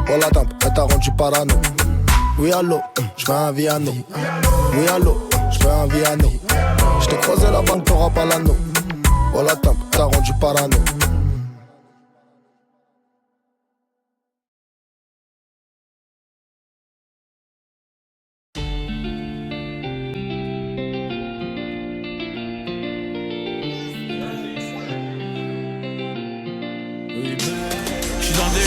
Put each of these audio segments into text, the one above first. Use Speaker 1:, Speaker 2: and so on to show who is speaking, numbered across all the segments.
Speaker 1: Oh la tempe, elle t'a rendu parano. Oui allô, j'fais un Viano. Oui allô, j'fais un Viano. J't'ai croisé la banque, t'auras pas l'anneau. Oh la tempe, elle t'a rendu parano.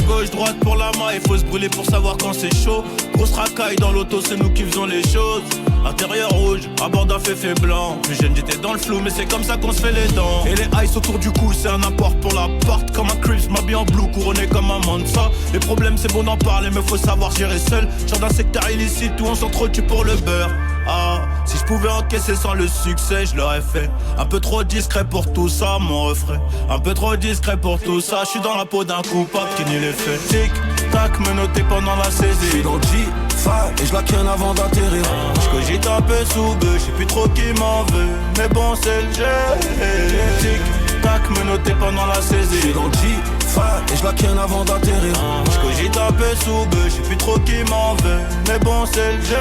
Speaker 2: Gauche-droite pour la main, il faut se brûler pour savoir quand c'est chaud. Grosse racaille dans l'auto, c'est nous qui faisons les choses. Intérieur rouge, à bord d'un féfé blanc. Plus jeune j'étais dans le flou, mais c'est comme ça qu'on se fait les dents. Et les ice autour du cou, c'est un apport pour la porte. Comme un Crips, m'habille en blue, couronné comme un Mansa. Les problèmes c'est bon d'en parler, mais faut savoir gérer seul. Genre d'un secteur illicite où on s'entretue pour le beurre. Ah, si je pouvais encaisser sans le succès, je l'aurais fait. Un peu trop discret pour tout ça, mon refrain. Un peu trop discret pour tout ça. Je suis dans la peau d'un coupable qui nie les faits. Tic, tac, menotté pendant la saisie.
Speaker 3: Je suis dans le G5 et je la ken avant d'atterrir.
Speaker 2: Je cogite un peu sous bœuf, je sais plus trop qui m'en veut. Mais bon, c'est le jeu. Tic, tac, menotté pendant la saisie.
Speaker 3: Je suis dans le G5 et je la ken avant d'atterrir.
Speaker 2: Je cogite un peu sous bœuf, je sais plus trop qui m'en veut. Mais bon, c'est le jeu.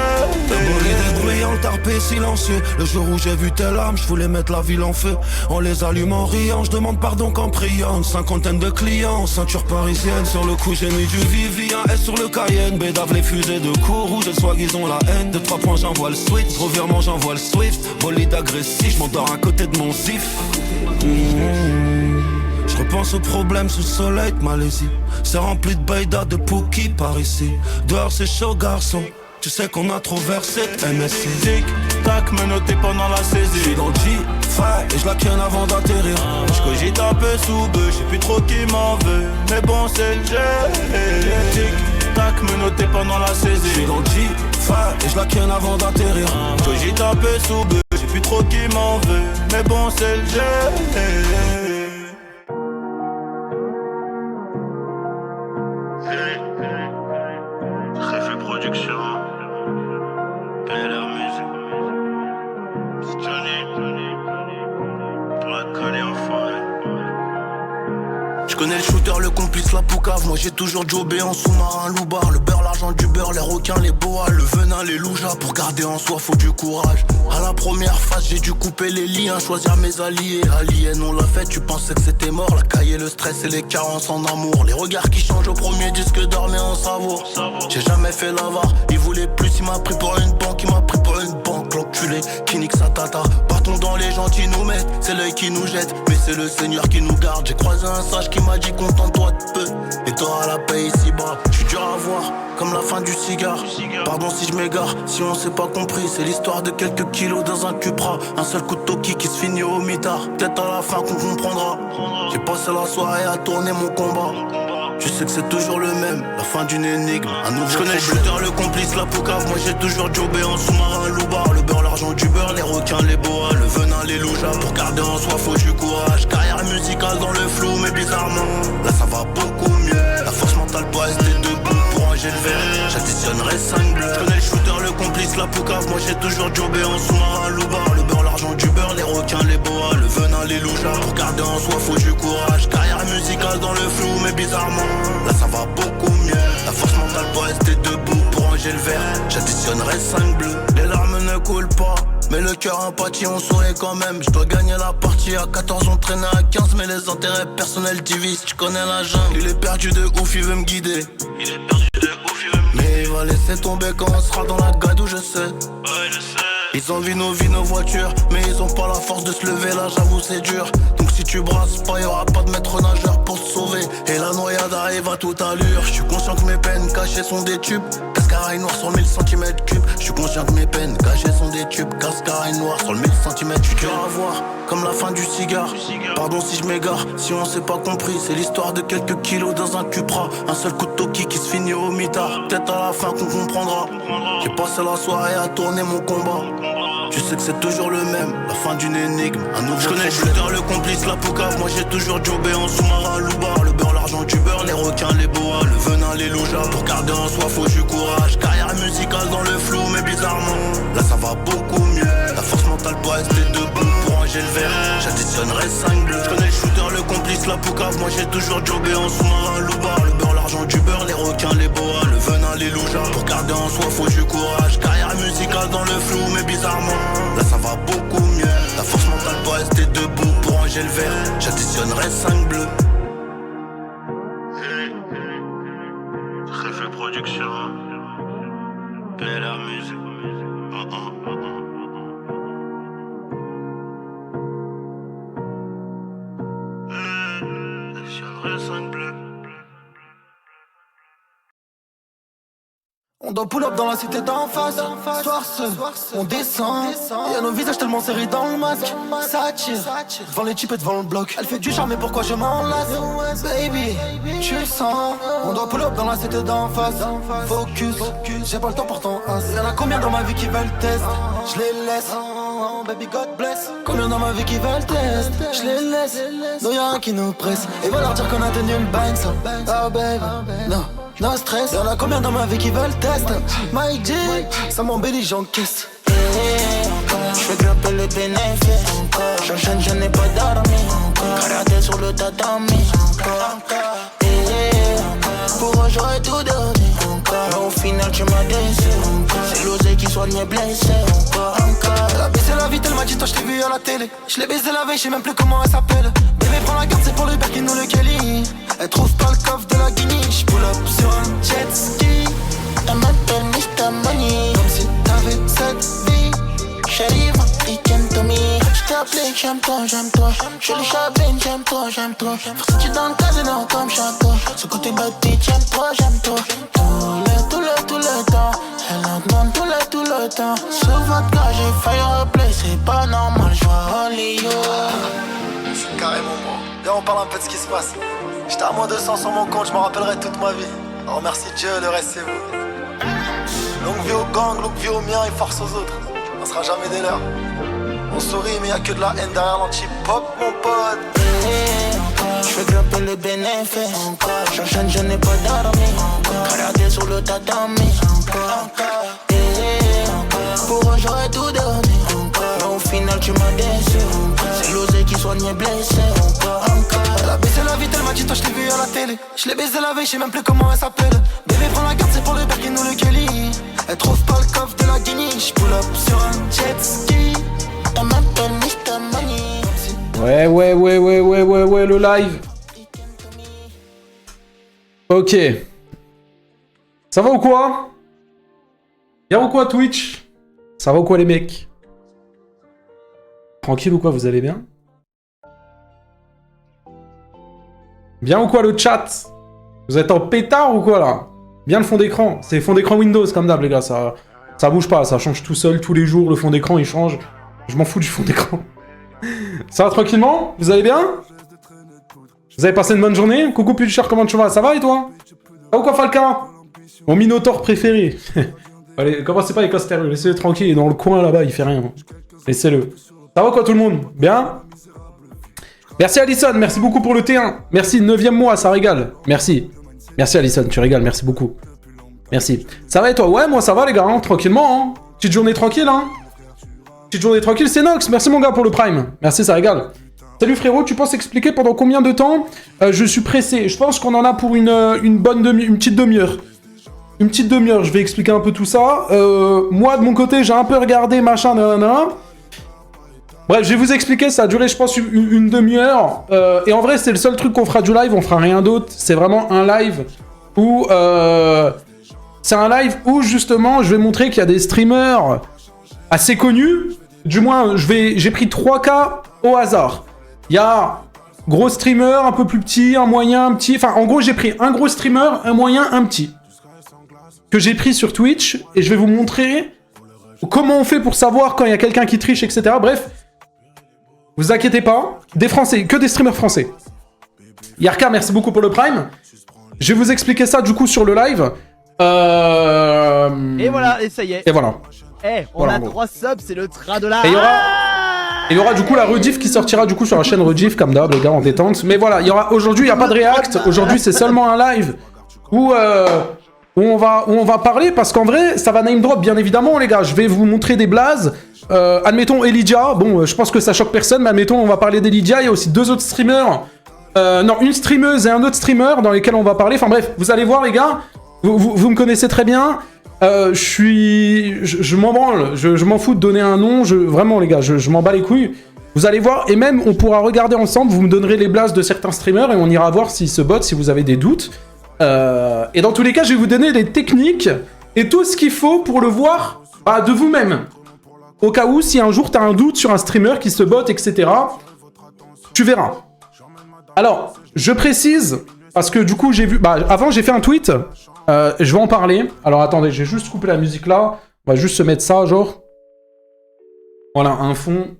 Speaker 3: Le bolide bruyant, le tarpé silencieux. Le jour où j'ai vu telle âme, je voulais mettre la ville en feu. On les allume en riant, je demande pardon qu'en priant. Une cinquantaine de clients, ceinture parisienne. Sur le coup j'ai mis du Vivi, un S sur le Cayenne. Bédave les fusées de cours, rouge et soi-disant la haine. De 3 points j'envoie le switch, revirement j'envoie le Swift. Bolide agressif, je m'endors à côté de mon zif. Je repense aux problèmes sous le soleil de Malaisie. C'est rempli de baïda, de Pookie par ici. Dehors c'est chaud garçon, tu sais qu'on a trop versé de MSC.
Speaker 2: Tic, tac, menotté pendant la saisie.
Speaker 3: Je suis dans le G5 et je la ken avant d'atterrir.
Speaker 2: Je cogite un peu sous bœuf, je sais plus trop qui m'en veut. Mais bon, c'est le jeu. Tic, tac, menotté pendant la saisie.
Speaker 3: Je suis dans le G5 et je la ken avant d'atterrir.
Speaker 2: Je cogite un peu sous bœuf, je sais plus trop qui m'en veut. Mais bon, c'est le jeu. Réfé Production, PLR Music, c'est Johnny, pour la coller en forêt.
Speaker 4: Je connais le shooter, le complice, la poucave. Moi j'ai toujours jobé en sous-marin, loubar. Le beurre, l'argent du beurre, les requins, les boas, le venin, les loujas. Pour garder en soi, faut du courage. À la première phase, j'ai dû couper les liens, choisir mes alliés. Aliens, on l'a fait, tu pensais que c'était mort. La cahier, le stress et les carences en amour. Les regards qui changent au premier disque d'or, mais en savoure. J'ai jamais fait l'avare, il voulait plus, il m'a pris pour une banque, il m'a pris pour une banque. L'enculé qui nique sa tata. Partons dans les gentils nous mettent, c'est l'œil qui nous jette, mais c'est le Seigneur qui nous garde. J'ai croisé un sage qui m'a dit contente-toi de peu, et t'auras la paix ici-bas. J'suis dur à voir, comme la fin du cigare. Pardon si je m'égare, si on s'est pas compris. C'est l'histoire de quelques kilos dans un Cupra. Un seul coup de toki qui se finit au mitard. Peut-être à la fin qu'on comprendra. J'ai passé la soirée à tourner mon combat. Tu sais que c'est toujours le même, la fin d'une énigme, un nouveau. Je connais le shooter, le complice, la poucave. Moi j'ai toujours jobé en sous-marin, loubar. Le beurre, l'argent du beurre, les requins, les boas, le venin, les loujas. Pour garder en soi, faut du courage. Carrière musicale dans le flou, mais bizarrement, là ça va beaucoup mieux. La force mentale pour rester debout. Pour ranger le verre, j'additionnerai 5 bleus. Je connais le shooter, le complice, la poucave. Moi j'ai toujours jobé en sous-marin, loubar. Le beurre, l'argent du beurre, les requins, les boas, le venin, les loujas. Pour garder en soi, faut du courage. Carrière musicale dans le flou, mais bizarrement, là ça va beaucoup mieux. La force mentale pour rester debout. Pour ranger le verre, j'additionnerai 5 bleus. Les larmes ne coulent pas, mais le cœur empathie, on sourit quand même. Je dois gagner la partie, à 14 on traînait à 15. Mais les intérêts personnels divisent, tu connais la jungle. Il est perdu de ouf, il veut me guider.
Speaker 2: Il est perdu de ouf, il veut me
Speaker 4: mais il va laisser tomber quand on sera dans la gadou, je sais.
Speaker 2: Ouais, je sais.
Speaker 4: Ils envient nos vies, nos voitures, mais ils ont pas la force de se lever, là j'avoue c'est dur. Donc si tu brasses pas, y'aura pas de maître nageur pour te sauver. Et la noyade arrive à toute allure. Je suis conscient que mes peines cachées sont des tubes. Cascaraille noire sur le 1000 cm3. Je suis conscient que mes peines cachées sont des tubes. Cascaraille noire sur le 1000 cm3. Je suis dur à voir, comme la fin du cigare. Pardon si je m'égare, si on s'est pas compris. C'est l'histoire de quelques kilos dans un Cupra. Un seul coup de toki qui se finit au mitard. Peut-être à la fin qu'on comprendra. J'ai passé la soirée à tourner mon combat. Tu sais que c'est toujours le même, la fin d'une énigme, un nouveau. Je connais le shooter, le complice, la poucave. Moi j'ai toujours jobé en sous-marin, loubar. Le beurre, l'argent du beurre, les requins, les boas, le venin, les loujas. Pour garder en soi, faut du courage. Carrière musicale dans le flou, mais bizarrement, là ça va beaucoup mieux. La force mentale pour rester debout. Pour ranger le verre, j'additionnerai 5 bleus. Je connais le shooter, le complice, la poucave. Moi j'ai toujours jobé en sous-marin, loubar. Le beurre, l'argent du beurre, les requins, les boas, les loujas. Pour garder en soi, faut du courage. Carrière musicale dans le flou, mais bizarrement, là ça va beaucoup mieux. La force mentale pour rester debout, pour ranger le verre, j'additionnerai 5 bleus. Très fait production. Belle musique.
Speaker 1: On doit pull up dans la cité d'en face. Soir on descend. Y'a nos visages tellement serrés dans le masque. Ça tire devant les types et devant le bloc. Elle fait du charme, mais pourquoi je m'enlace? Baby, tu le sens. On doit pull up dans la cité d'en face. Focus, j'ai pas le temps pour ton as. Y'en a combien dans ma vie qui veulent test? Je les laisse. Baby God bless. Combien dans ma vie qui veulent test? Je les laisse. Non y'a un qui nous presse. Et va leur dire qu'on a tenu le bang ça. Oh baby, non. No stress, y'en a combien dans ma vie qui veulent test? My G, ça m'embellit, j'encaisse.
Speaker 5: J'fais grimper le bénéfice. J'enchaîne, je n'ai pas dormi. Karaté sur le tatami. Pour eux j'aurais tout donné. Mais au final tu m'as déçu. C'est l'osé qui soigne mes blessés.
Speaker 1: Elle a baissé la vie, elle m'a dit toi je t'ai vu à la télé. Je l'ai baisé la veille, je sais même plus comment elle s'appelle. Bébé prends la garde, c'est pour le Uber qui nous le Kelly. Elle trouve pas le coffre de la Guinée. Pull up sur un jet ski.
Speaker 5: Elle m'appelle Mr. Money.
Speaker 1: Comme si t'avais cette vie.
Speaker 5: J'arrive, Etienne Tommy. J't'ai appelé, j'aime toi. J'fais le shopping, j'aime toi. Versace dans le casino comme château. Ce côté bad bitch, j'aime toi. Tout le temps. Elle en demande tout le temps. Sur votre cas, j'ai failli replay. C'est pas normal, j'vois Hollywood.
Speaker 1: C'est carrément bon. Viens, on parle un peu de ce qui se passe. J'étais à moins 200 sur mon compte, je m'en rappellerai toute ma vie. Alors remercie Dieu, le reste c'est vous. Longue vie au gang, longue vie au mien et force aux autres. On sera jamais des leurs. On sourit mais y'a que de la haine derrière l'anti-pop mon pote.
Speaker 5: J'fais grimper le bénéfice. J'enchaîne, je n'ai pas dormi. Karaté sur le tatami. Pour eux j'aurais tout donné. Mais au final tu m'as déçu. C'est l'osé qui soigne mes blessés.
Speaker 1: Elle a baissé la vie, elle m'a dit toi je t'ai vu à la télé. Je l'ai baisé la veille, je sais même plus comment elle s'appelle. Bébé prends la garde, c'est pour le Uber qui nous le Kelly. Elle trouve pas le coffre de la Guinée. J'pull up sur un jet ski.
Speaker 5: Elle m'appelle Mr. Money.
Speaker 6: Ouais, le live. Ok. Ça va ou quoi? Bien ou quoi Twitch? Ça va ou quoi les mecs? Tranquille ou quoi, vous allez bien? Bien ou quoi le chat? Vous êtes en pétard ou quoi là? Bien le fond d'écran. C'est le fond d'écran Windows comme d'hab les gars, ça bouge pas, ça change tout seul tous les jours, le fond d'écran il change. Je m'en fous du fond d'écran. Ça va tranquillement? Vous allez bien? Vous avez passé une bonne journée? Coucou Pulcher, comment tu vas? Ça va et toi? Ça va ou quoi Falcon? Mon Minotaur préféré. Allez, commencez pas avec Astérieux, laissez-le tranquille, il est dans le coin là-bas, il fait rien. Laissez-le. Ça va quoi tout le monde? Bien? Merci Alison, merci beaucoup pour le T1. Merci, 9e mois, ça régale. Merci. Merci Alison, tu régales, merci beaucoup. Merci. Ça va et toi? Ouais, moi ça va les gars, hein, tranquillement. Hein. Petite journée tranquille, hein. Petite journée tranquille, c'est Nox. Merci mon gars pour le Prime. Merci, ça régale. Salut frérot, tu penses expliquer pendant combien de temps? Je suis pressé. Je pense qu'on en a pour une petite demi-heure. Une petite demi-heure, je vais expliquer un peu tout ça. Moi, de mon côté, j'ai un peu regardé, machin, nanana. Bref, je vais vous expliquer, ça a duré, je pense, une demi-heure. Et en vrai, c'est le seul truc qu'on fera du live, on fera rien d'autre. C'est vraiment un live où... c'est un live où, justement, je vais montrer qu'il y a des streamers assez connus. Du moins, j'ai pris 3 cas au hasard. Il y a gros streamer, un peu plus petit, un moyen, un petit... Enfin, en gros, j'ai pris un gros streamer, un moyen, un petit. Que j'ai pris sur Twitch. Et je vais vous montrer comment on fait pour savoir quand il y a quelqu'un qui triche, etc. Bref, vous inquiétez pas. Des Français, que des streamers français. Yarka, merci beaucoup pour le Prime. Je vais vous expliquer ça, du coup, sur le live.
Speaker 7: Et voilà, et ça y est.
Speaker 6: Et voilà.
Speaker 7: Eh, on
Speaker 6: voilà,
Speaker 7: a 3 subs, c'est le train de la...
Speaker 6: Et il y aura du coup la rediff qui sortira du coup sur la chaîne rediff comme d'hab les gars en détente. Mais voilà, il y aura aujourd'hui il y a pas de react. Aujourd'hui c'est seulement un live où on va parler parce qu'en vrai ça va name drop bien évidemment les gars. Je vais vous montrer des blazes. Admettons Elydia. Bon, je pense que ça choque personne, mais admettons on va parler d'Elydia. Il y a aussi 2 autres streamers. Non, une streameuse et un autre streamer dans lesquels on va parler. Enfin bref, vous allez voir les gars. Vous me connaissez très bien. Je m'en branle. Je m'en fous de donner un nom. Vraiment, les gars, je m'en bats les couilles. Vous allez voir, et même, on pourra regarder ensemble. Vous me donnerez les blasts de certains streamers et on ira voir s'ils se bottent, si vous avez des doutes. Et dans tous les cas, je vais vous donner les techniques et tout ce qu'il faut pour le voir de vous-même. Au cas où, si un jour, t'as un doute sur un streamer qui se botte, etc., tu verras. Alors, je précise, parce que du coup, j'ai vu... avant, j'ai fait un tweet. Je vais en parler. Alors, attendez, j'ai juste coupé la musique là. On va juste se mettre ça, genre. Voilà, un fond.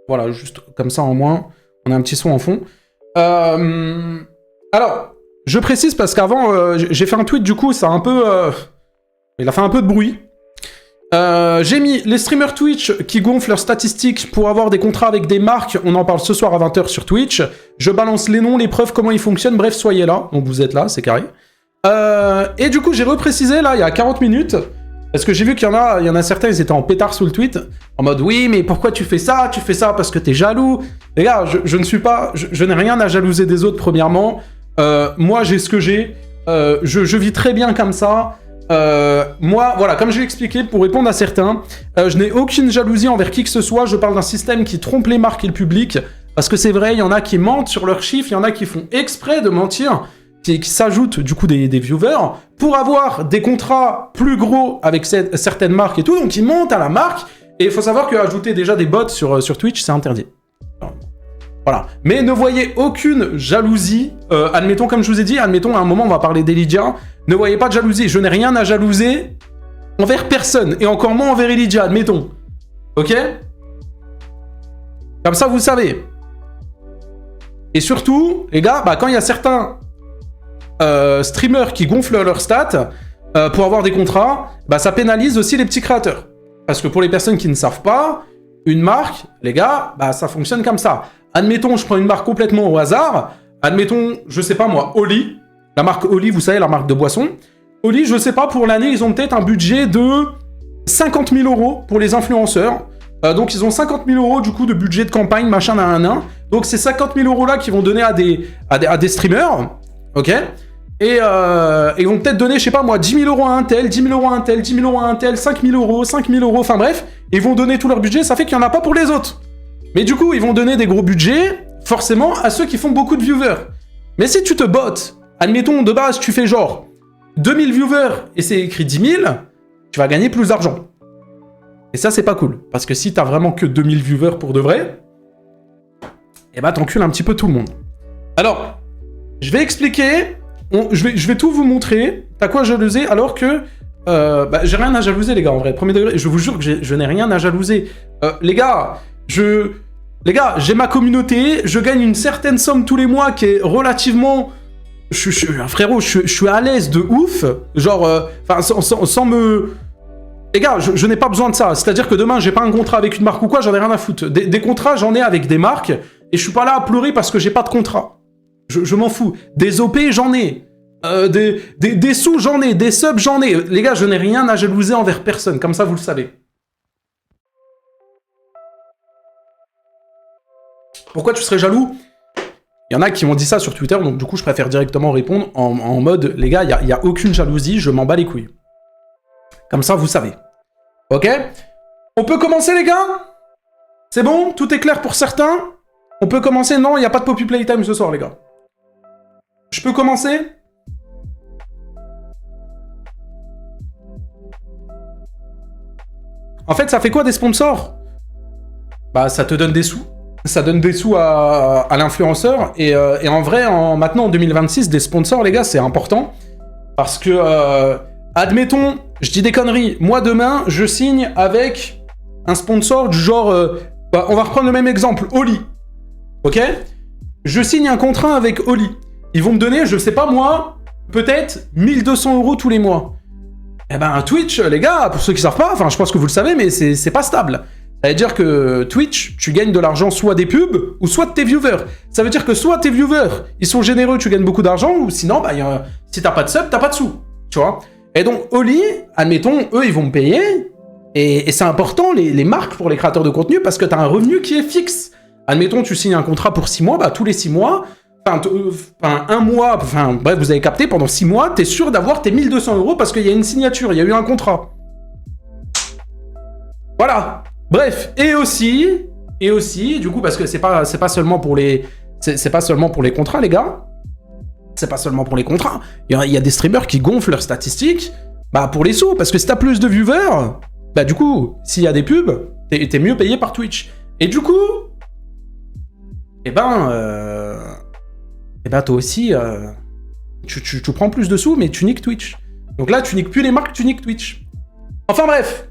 Speaker 6: Voilà, juste comme ça, en moins. On a un petit son en fond. Alors, je précise parce qu'avant, j'ai fait un tweet, du coup, ça a un peu... il a fait un peu de bruit. J'ai mis les streamers Twitch qui gonflent leurs statistiques pour avoir des contrats avec des marques. On en parle ce soir à 20h sur Twitch. Je balance les noms, les preuves, comment ils fonctionnent. Bref, soyez là. Donc vous êtes là, c'est carré. Et du coup, j'ai reprécisé là, il y a 40 minutes. Parce que j'ai vu qu'il y en a certains, ils étaient en pétard sous le tweet. En mode, oui, mais pourquoi tu fais ça? Tu fais ça parce que t'es jaloux. Les gars, je ne suis pas... Je n'ai rien à jalouser des autres, premièrement. Moi, j'ai ce que j'ai. Je vis très bien comme ça. Moi, voilà, comme je l'ai expliqué, pour répondre à certains, je n'ai aucune jalousie envers qui que ce soit. Je parle d'un système qui trompe les marques et le public. Parce que c'est vrai, il y en a qui mentent sur leurs chiffres, il y en a qui font exprès de mentir, qui s'ajoutent du coup des viewers, pour avoir des contrats plus gros avec certaines marques et tout. Donc ils montent à la marque, et il faut savoir qu'ajouter déjà des bots sur Twitch, c'est interdit. Voilà. Mais ne voyez aucune jalousie. Admettons, comme je vous ai dit, admettons, à un moment, on va parler d'Elydia. Ne voyez pas de jalousie. Je n'ai rien à jalouser envers personne. Et encore moins envers Elydia, admettons. Ok? Comme ça, vous savez. Et surtout, les gars, quand il y a certains streamers qui gonflent leurs stats pour avoir des contrats, ça pénalise aussi les petits créateurs. Parce que pour les personnes qui ne savent pas, une marque, les gars, ça fonctionne comme ça. Admettons, je prends une marque complètement au hasard. Admettons, je sais pas moi, Oli. La marque Oli, vous savez, la marque de boisson. Oli, je sais pas, pour l'année, ils ont peut-être un budget de 50 000 € pour les influenceurs. Donc, ils ont 50 000 € du coup de budget de campagne, machin, nan. Donc, ces 50 000 € là qu'ils vont donner à des streamers. Ok? Et ils vont peut-être donner, je sais pas moi, 10 000 € à un tel, 10 000 € à un tel, 10 000 € à un tel, 5 000 €, 5 000 €, enfin bref. Ils vont donner tout leur budget, ça fait qu'il n'y en a pas pour les autres. Mais du coup, ils vont donner des gros budgets, forcément, à ceux qui font beaucoup de viewers. Mais si tu te bottes, admettons, de base, tu fais genre 2000 viewers et c'est écrit 10 000, tu vas gagner plus d'argent. Et ça, c'est pas cool. Parce que si t'as vraiment que 2000 viewers pour de vrai, t'encules un petit peu tout le monde. Alors, je vais expliquer, je vais tout vous montrer. T'as quoi jalouser alors que... j'ai rien à jalouser, les gars, en vrai. Premier degré, je vous jure que je n'ai rien à jalouser. Les gars, j'ai ma communauté, je gagne une certaine somme tous les mois qui est relativement... frérot, je suis à l'aise de ouf. Genre, sans me... Les gars, je n'ai pas besoin de ça. C'est-à-dire que demain, j'ai pas un contrat avec une marque ou quoi, j'en ai rien à foutre. Des contrats, j'en ai avec des marques, et je suis pas là à pleurer parce que j'ai pas de contrat. Je m'en fous. Des OP, j'en ai. Des sous, j'en ai. Des subs, j'en ai. Les gars, je n'ai rien à jalouser envers personne. Comme ça, vous le savez. Pourquoi tu serais jaloux? Il y en a qui m'ont dit ça sur Twitter, donc du coup, je préfère directement répondre en mode, les gars, il n'y a aucune jalousie, je m'en bats les couilles. Comme ça, vous savez. Ok? On peut commencer, les gars? C'est bon? Tout est clair pour certains? On peut commencer? Non, il n'y a pas de Poppy Playtime ce soir, les gars. Je peux commencer? En fait, ça fait quoi des sponsors? Ça te donne des sous. Ça donne des sous à l'influenceur. Et en vrai, maintenant, en 2026, des sponsors, les gars, c'est important. Parce que, admettons, je dis des conneries. Moi, demain, je signe avec un sponsor du genre... on va reprendre le même exemple. Oli. Ok? Je signe un contrat avec Oli. Ils vont me donner, je sais pas moi, peut-être 1200 € tous les mois. Twitch, les gars, pour ceux qui savent pas, je pense que vous le savez, mais c'est pas stable. Ça veut dire que Twitch, tu gagnes de l'argent soit des pubs, ou soit de tes viewers. Ça veut dire que soit tes viewers, ils sont généreux, tu gagnes beaucoup d'argent, ou sinon, si t'as pas de sub, t'as pas de sous. Tu vois? Et donc, Oli, admettons, eux, ils vont me payer, et c'est important, les marques pour les créateurs de contenu, parce que t'as un revenu qui est fixe. Admettons, tu signes un contrat pour 6 mois, tous les 6 mois, un mois, enfin bref, vous avez capté, pendant 6 mois, t'es sûr d'avoir tes 1200 € parce qu'il y a une signature, il y a eu un contrat. Voilà. Bref, et aussi, du coup, parce que c'est pas seulement pour les, c'est pas seulement pour les contrats, les gars. C'est pas seulement pour les contrats. Il y a des streamers qui gonflent leurs statistiques, bah pour les sous, parce que si t'as plus de viewers, bah du coup, s'il y a des pubs, t'es mieux payé par Twitch. Et du coup, toi aussi, tu prends plus de sous, mais tu niques Twitch. Donc là, tu niques plus les marques, tu niques Twitch. Enfin bref,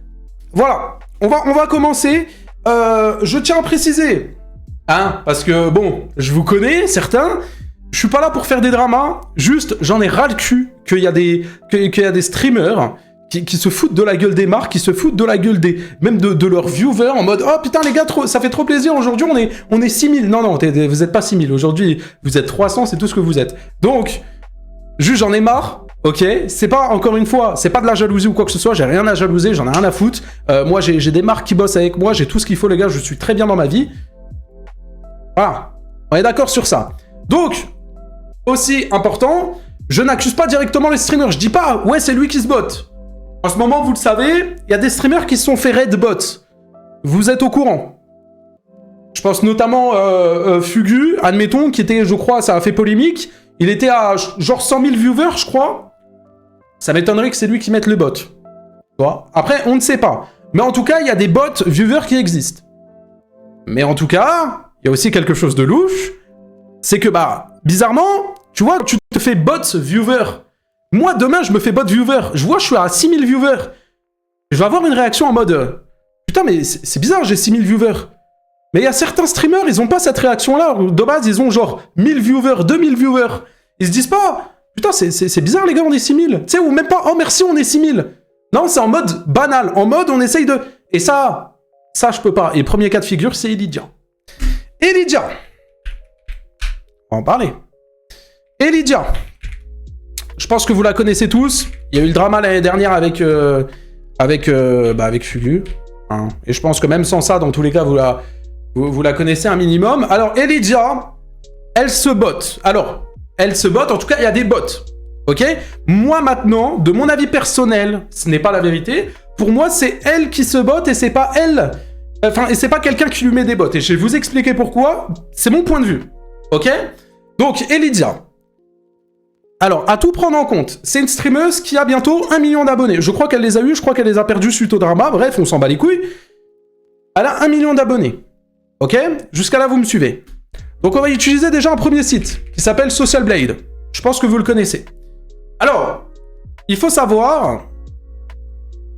Speaker 6: voilà. On va commencer. Je tiens à préciser, hein, parce que bon, je vous connais, certains. Je suis pas là pour faire des dramas. Juste, j'en ai ras le cul qu'il y a des streamers qui se foutent de la gueule des marques, qui se foutent de la gueule même de leurs viewers en mode oh putain les gars, ça fait trop plaisir, aujourd'hui on est 6000. Non, vous êtes pas 6000, aujourd'hui vous êtes 300, c'est tout ce que vous êtes. Donc, juste j'en ai marre, ok. C'est pas, encore une fois, c'est pas de la jalousie ou quoi que ce soit, j'ai rien à jalouser, j'en ai rien à foutre. Moi j'ai des marques qui bossent avec moi, j'ai tout ce qu'il faut les gars, je suis très bien dans ma vie. Voilà, on est d'accord sur ça. Donc, aussi important, je n'accuse pas directement les streamers, je dis pas ouais c'est lui qui se botte. En ce moment, vous le savez, il y a des streamers qui se sont fait raid bot. Vous êtes au courant. Je pense notamment Fugu, admettons, qui était, je crois, ça a fait polémique. Il était à genre 100 000 viewers, je crois. Ça m'étonnerait que c'est lui qui mette le bot. Bon. Après, on ne sait pas. Mais en tout cas, il y a des bots viewers qui existent. Mais en tout cas, il y a aussi quelque chose de louche. C'est que, bah, bizarrement, tu vois, tu te fais bot viewer. Moi, demain, je me fais bot viewer. Je vois, je suis à 6000 viewers. Je vais avoir une réaction en mode putain, mais c'est bizarre, j'ai 6000 viewers. Mais il y a certains streamers, ils ont pas cette réaction-là. De base, ils ont genre 1000 viewers, 2000 viewers. Ils se disent pas putain, c'est bizarre, les gars, on est 6000. Tu sais, ou même pas oh merci, on est 6000. Non, c'est en mode banal. En mode, on essaye de. Et ça, je peux pas. Et premier cas de figure, c'est Elidia. Elidia. On va en parler. Elidia. Je pense que vous la connaissez tous. Il y a eu le drama l'année dernière avec Fugu. Hein. Et je pense que même sans ça, dans tous les cas, vous la connaissez un minimum. Alors, Elidia, elle se botte. Alors, elle se botte. En tout cas, il y a des bots. Ok? Moi, maintenant, de mon avis personnel, ce n'est pas la vérité. Pour moi, c'est elle qui se botte et c'est pas elle. Enfin, et c'est pas quelqu'un qui lui met des bots. Et je vais vous expliquer pourquoi. C'est mon point de vue. Ok? Donc, Elidia. Alors, à tout prendre en compte, c'est une streameuse qui a bientôt 1 million d'abonnés. Je crois qu'elle les a eu, je crois qu'elle les a perdus suite au drama. Bref, on s'en bat les couilles. Elle a 1 million d'abonnés. Ok? Jusqu'à là, vous me suivez. Donc, on va utiliser déjà un premier site qui s'appelle Social Blade. Je pense que vous le connaissez. Alors, il faut savoir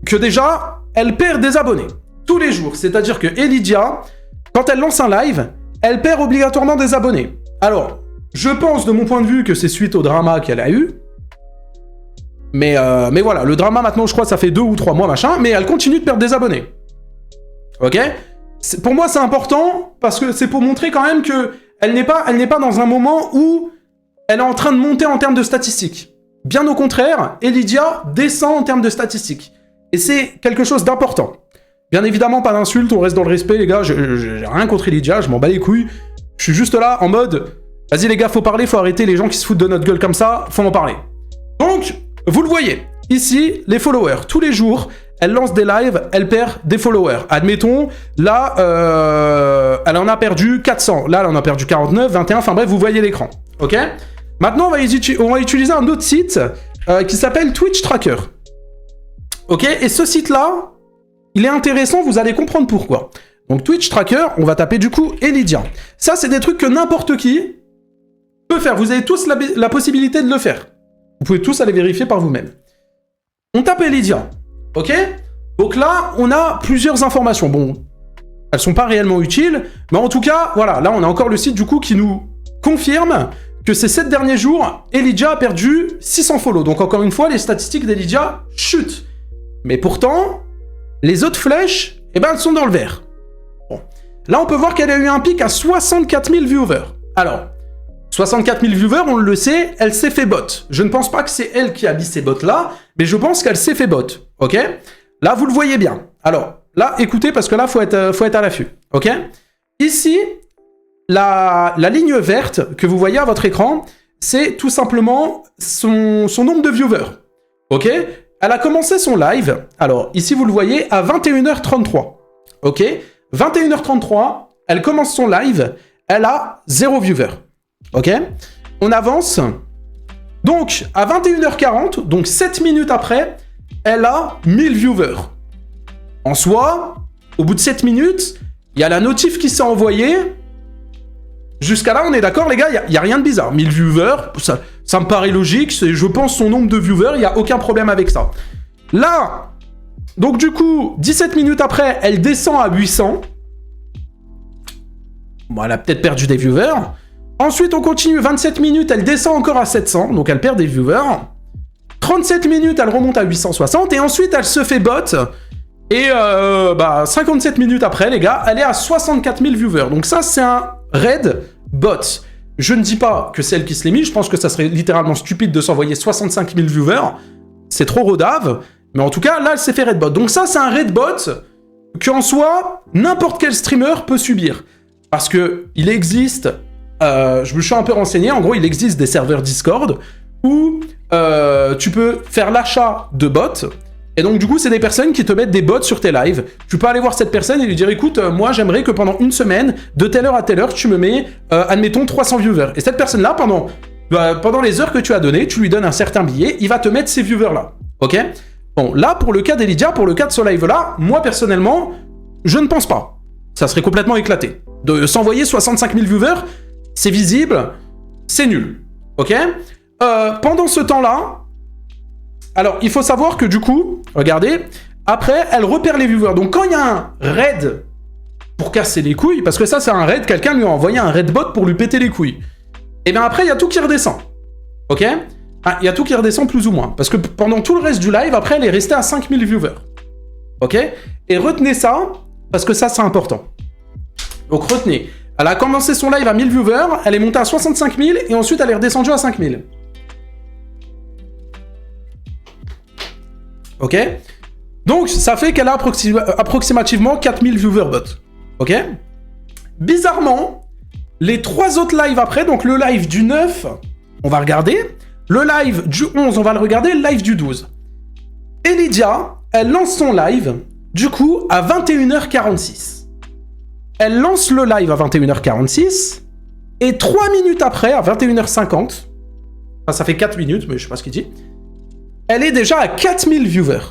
Speaker 6: que déjà, elle perd des abonnés tous les jours. C'est-à-dire que Elidia, quand elle lance un live, elle perd obligatoirement des abonnés. Alors, je pense de mon point de vue que c'est suite au drama qu'elle a eu. Mais voilà, le drama maintenant, je crois, ça fait 2 ou 3 mois, machin. Mais elle continue de perdre des abonnés. Ok? Pour moi, c'est important parce que c'est pour montrer quand même que elle n'est pas dans un moment où elle est en train de monter en termes de statistiques. Bien au contraire, Elidia descend en termes de statistiques. Et c'est quelque chose d'important. Bien évidemment, pas d'insultes, on reste dans le respect, les gars. J'ai rien contre Elidia, je m'en bats les couilles. Je suis juste là en mode... Vas-y les gars, faut parler, faut arrêter les gens qui se foutent de notre gueule comme ça, faut en parler. Donc, vous le voyez, ici, les followers, tous les jours, elle lance des lives, elle perd des followers. Admettons, là, elle en a perdu 400, là, elle en a perdu 49, 21, enfin bref, vous voyez l'écran, ok? Maintenant, on va utiliser un autre site qui s'appelle Twitch Tracker. Ok? Et ce site-là, il est intéressant, vous allez comprendre pourquoi. Donc Twitch Tracker, on va taper du coup Elidia. Ça, c'est des trucs que n'importe qui peut faire. Vous avez tous la possibilité de le faire. Vous pouvez tous aller vérifier par vous-même. On tape Elidia. Ok? Donc là, on a plusieurs informations. Bon, elles sont pas réellement utiles, mais en tout cas, voilà. Là, on a encore le site du coup qui nous confirme que ces 7 derniers jours, Elidia a perdu 600 follow. Donc encore une fois, les statistiques d'Elidia chutent. Mais pourtant, les autres flèches, eh ben, elles sont dans le vert. Bon. Là, on peut voir qu'elle a eu un pic à 64 000 viewers. Alors, 64 000 viewers, on le sait, elle s'est fait bot. Je ne pense pas que c'est elle qui a mis ces bots-là, mais je pense qu'elle s'est fait bot. Ok? Là, vous le voyez bien. Alors, là, écoutez, parce que là, faut être à l'affût. Ok? Ici, la ligne verte que vous voyez à votre écran, c'est tout simplement son nombre de viewers. Ok? Elle a commencé son live, alors ici vous le voyez, à 21h33. Ok? 21h33, elle commence son live, elle a 0 viewer. Ok? On avance. Donc, à 21h40, donc 7 minutes après, elle a 1000 viewers. En soi, au bout de 7 minutes, il y a la notif qui s'est envoyée. Jusqu'à là, on est d'accord, les gars, il n'y a rien de bizarre. 1000 viewers, ça me paraît logique, c'est, je pense, son nombre de viewers, il n'y a aucun problème avec ça. Là, donc du coup, 17 minutes après, elle descend à 800. Bon, elle a peut-être perdu des viewers. Ensuite, on continue, 27 minutes, elle descend encore à 700, donc elle perd des viewers. 37 minutes, elle remonte à 860, et ensuite, elle se fait bot. Et 57 minutes après, les gars, elle est à 64 000 viewers. Donc ça, c'est un raid bot. Je ne dis pas que c'est elle qui se l'est mis, je pense que ça serait littéralement stupide de s'envoyer 65 000 viewers. C'est trop rodave. Mais en tout cas, là, elle s'est fait raid bot. Donc ça, c'est un raid bot qu'en soi, n'importe quel streamer peut subir. Parce que il existe, je me suis un peu renseigné, en gros, il existe des serveurs Discord où tu peux faire l'achat de bots. Et donc, du coup, c'est des personnes qui te mettent des bots sur tes lives. Tu peux aller voir cette personne et lui dire, écoute, moi, j'aimerais que pendant une semaine, de telle heure à telle heure, tu me mets, admettons, 300 viewers. Et cette personne-là, pendant les heures que tu as données, tu lui donnes un certain billet, il va te mettre ces viewers-là. Ok? Bon, là, pour le cas d'Elydia, pour le cas de ce live-là, moi, personnellement, je ne pense pas. Ça serait complètement éclaté. De s'envoyer 65 000 viewers, c'est visible, c'est nul. Ok? Pendant ce temps-là, alors, il faut savoir que du coup, regardez, après, elle repère les viewers. Donc, quand il y a un raid pour casser les couilles, parce que ça, c'est un raid, quelqu'un lui a envoyé un raid bot pour lui péter les couilles. Et bien après, il y a tout qui redescend. Ok? Il y a tout qui redescend plus ou moins. Parce que pendant tout le reste du live, après, elle est restée à 5000 viewers. Ok? Et retenez ça, parce que ça, c'est important. Donc, retenez. Elle a commencé son live à 1000 viewers, elle est montée à 65 000, et ensuite, elle est redescendue à 5000. Ok? Donc, ça fait qu'elle a approximativement 4000 viewers bot. Ok? Bizarrement, les 3 autres lives après, donc le live du 9, on va regarder. Le live du 11, on va le regarder. Le live du 12. Elydia, elle lance son live, du coup, à 21h46. Elle lance le live à 21h46, et 3 minutes après, à 21h50, enfin, ça fait 4 minutes, mais je sais pas ce qu'il dit, elle est déjà à 4000 viewers.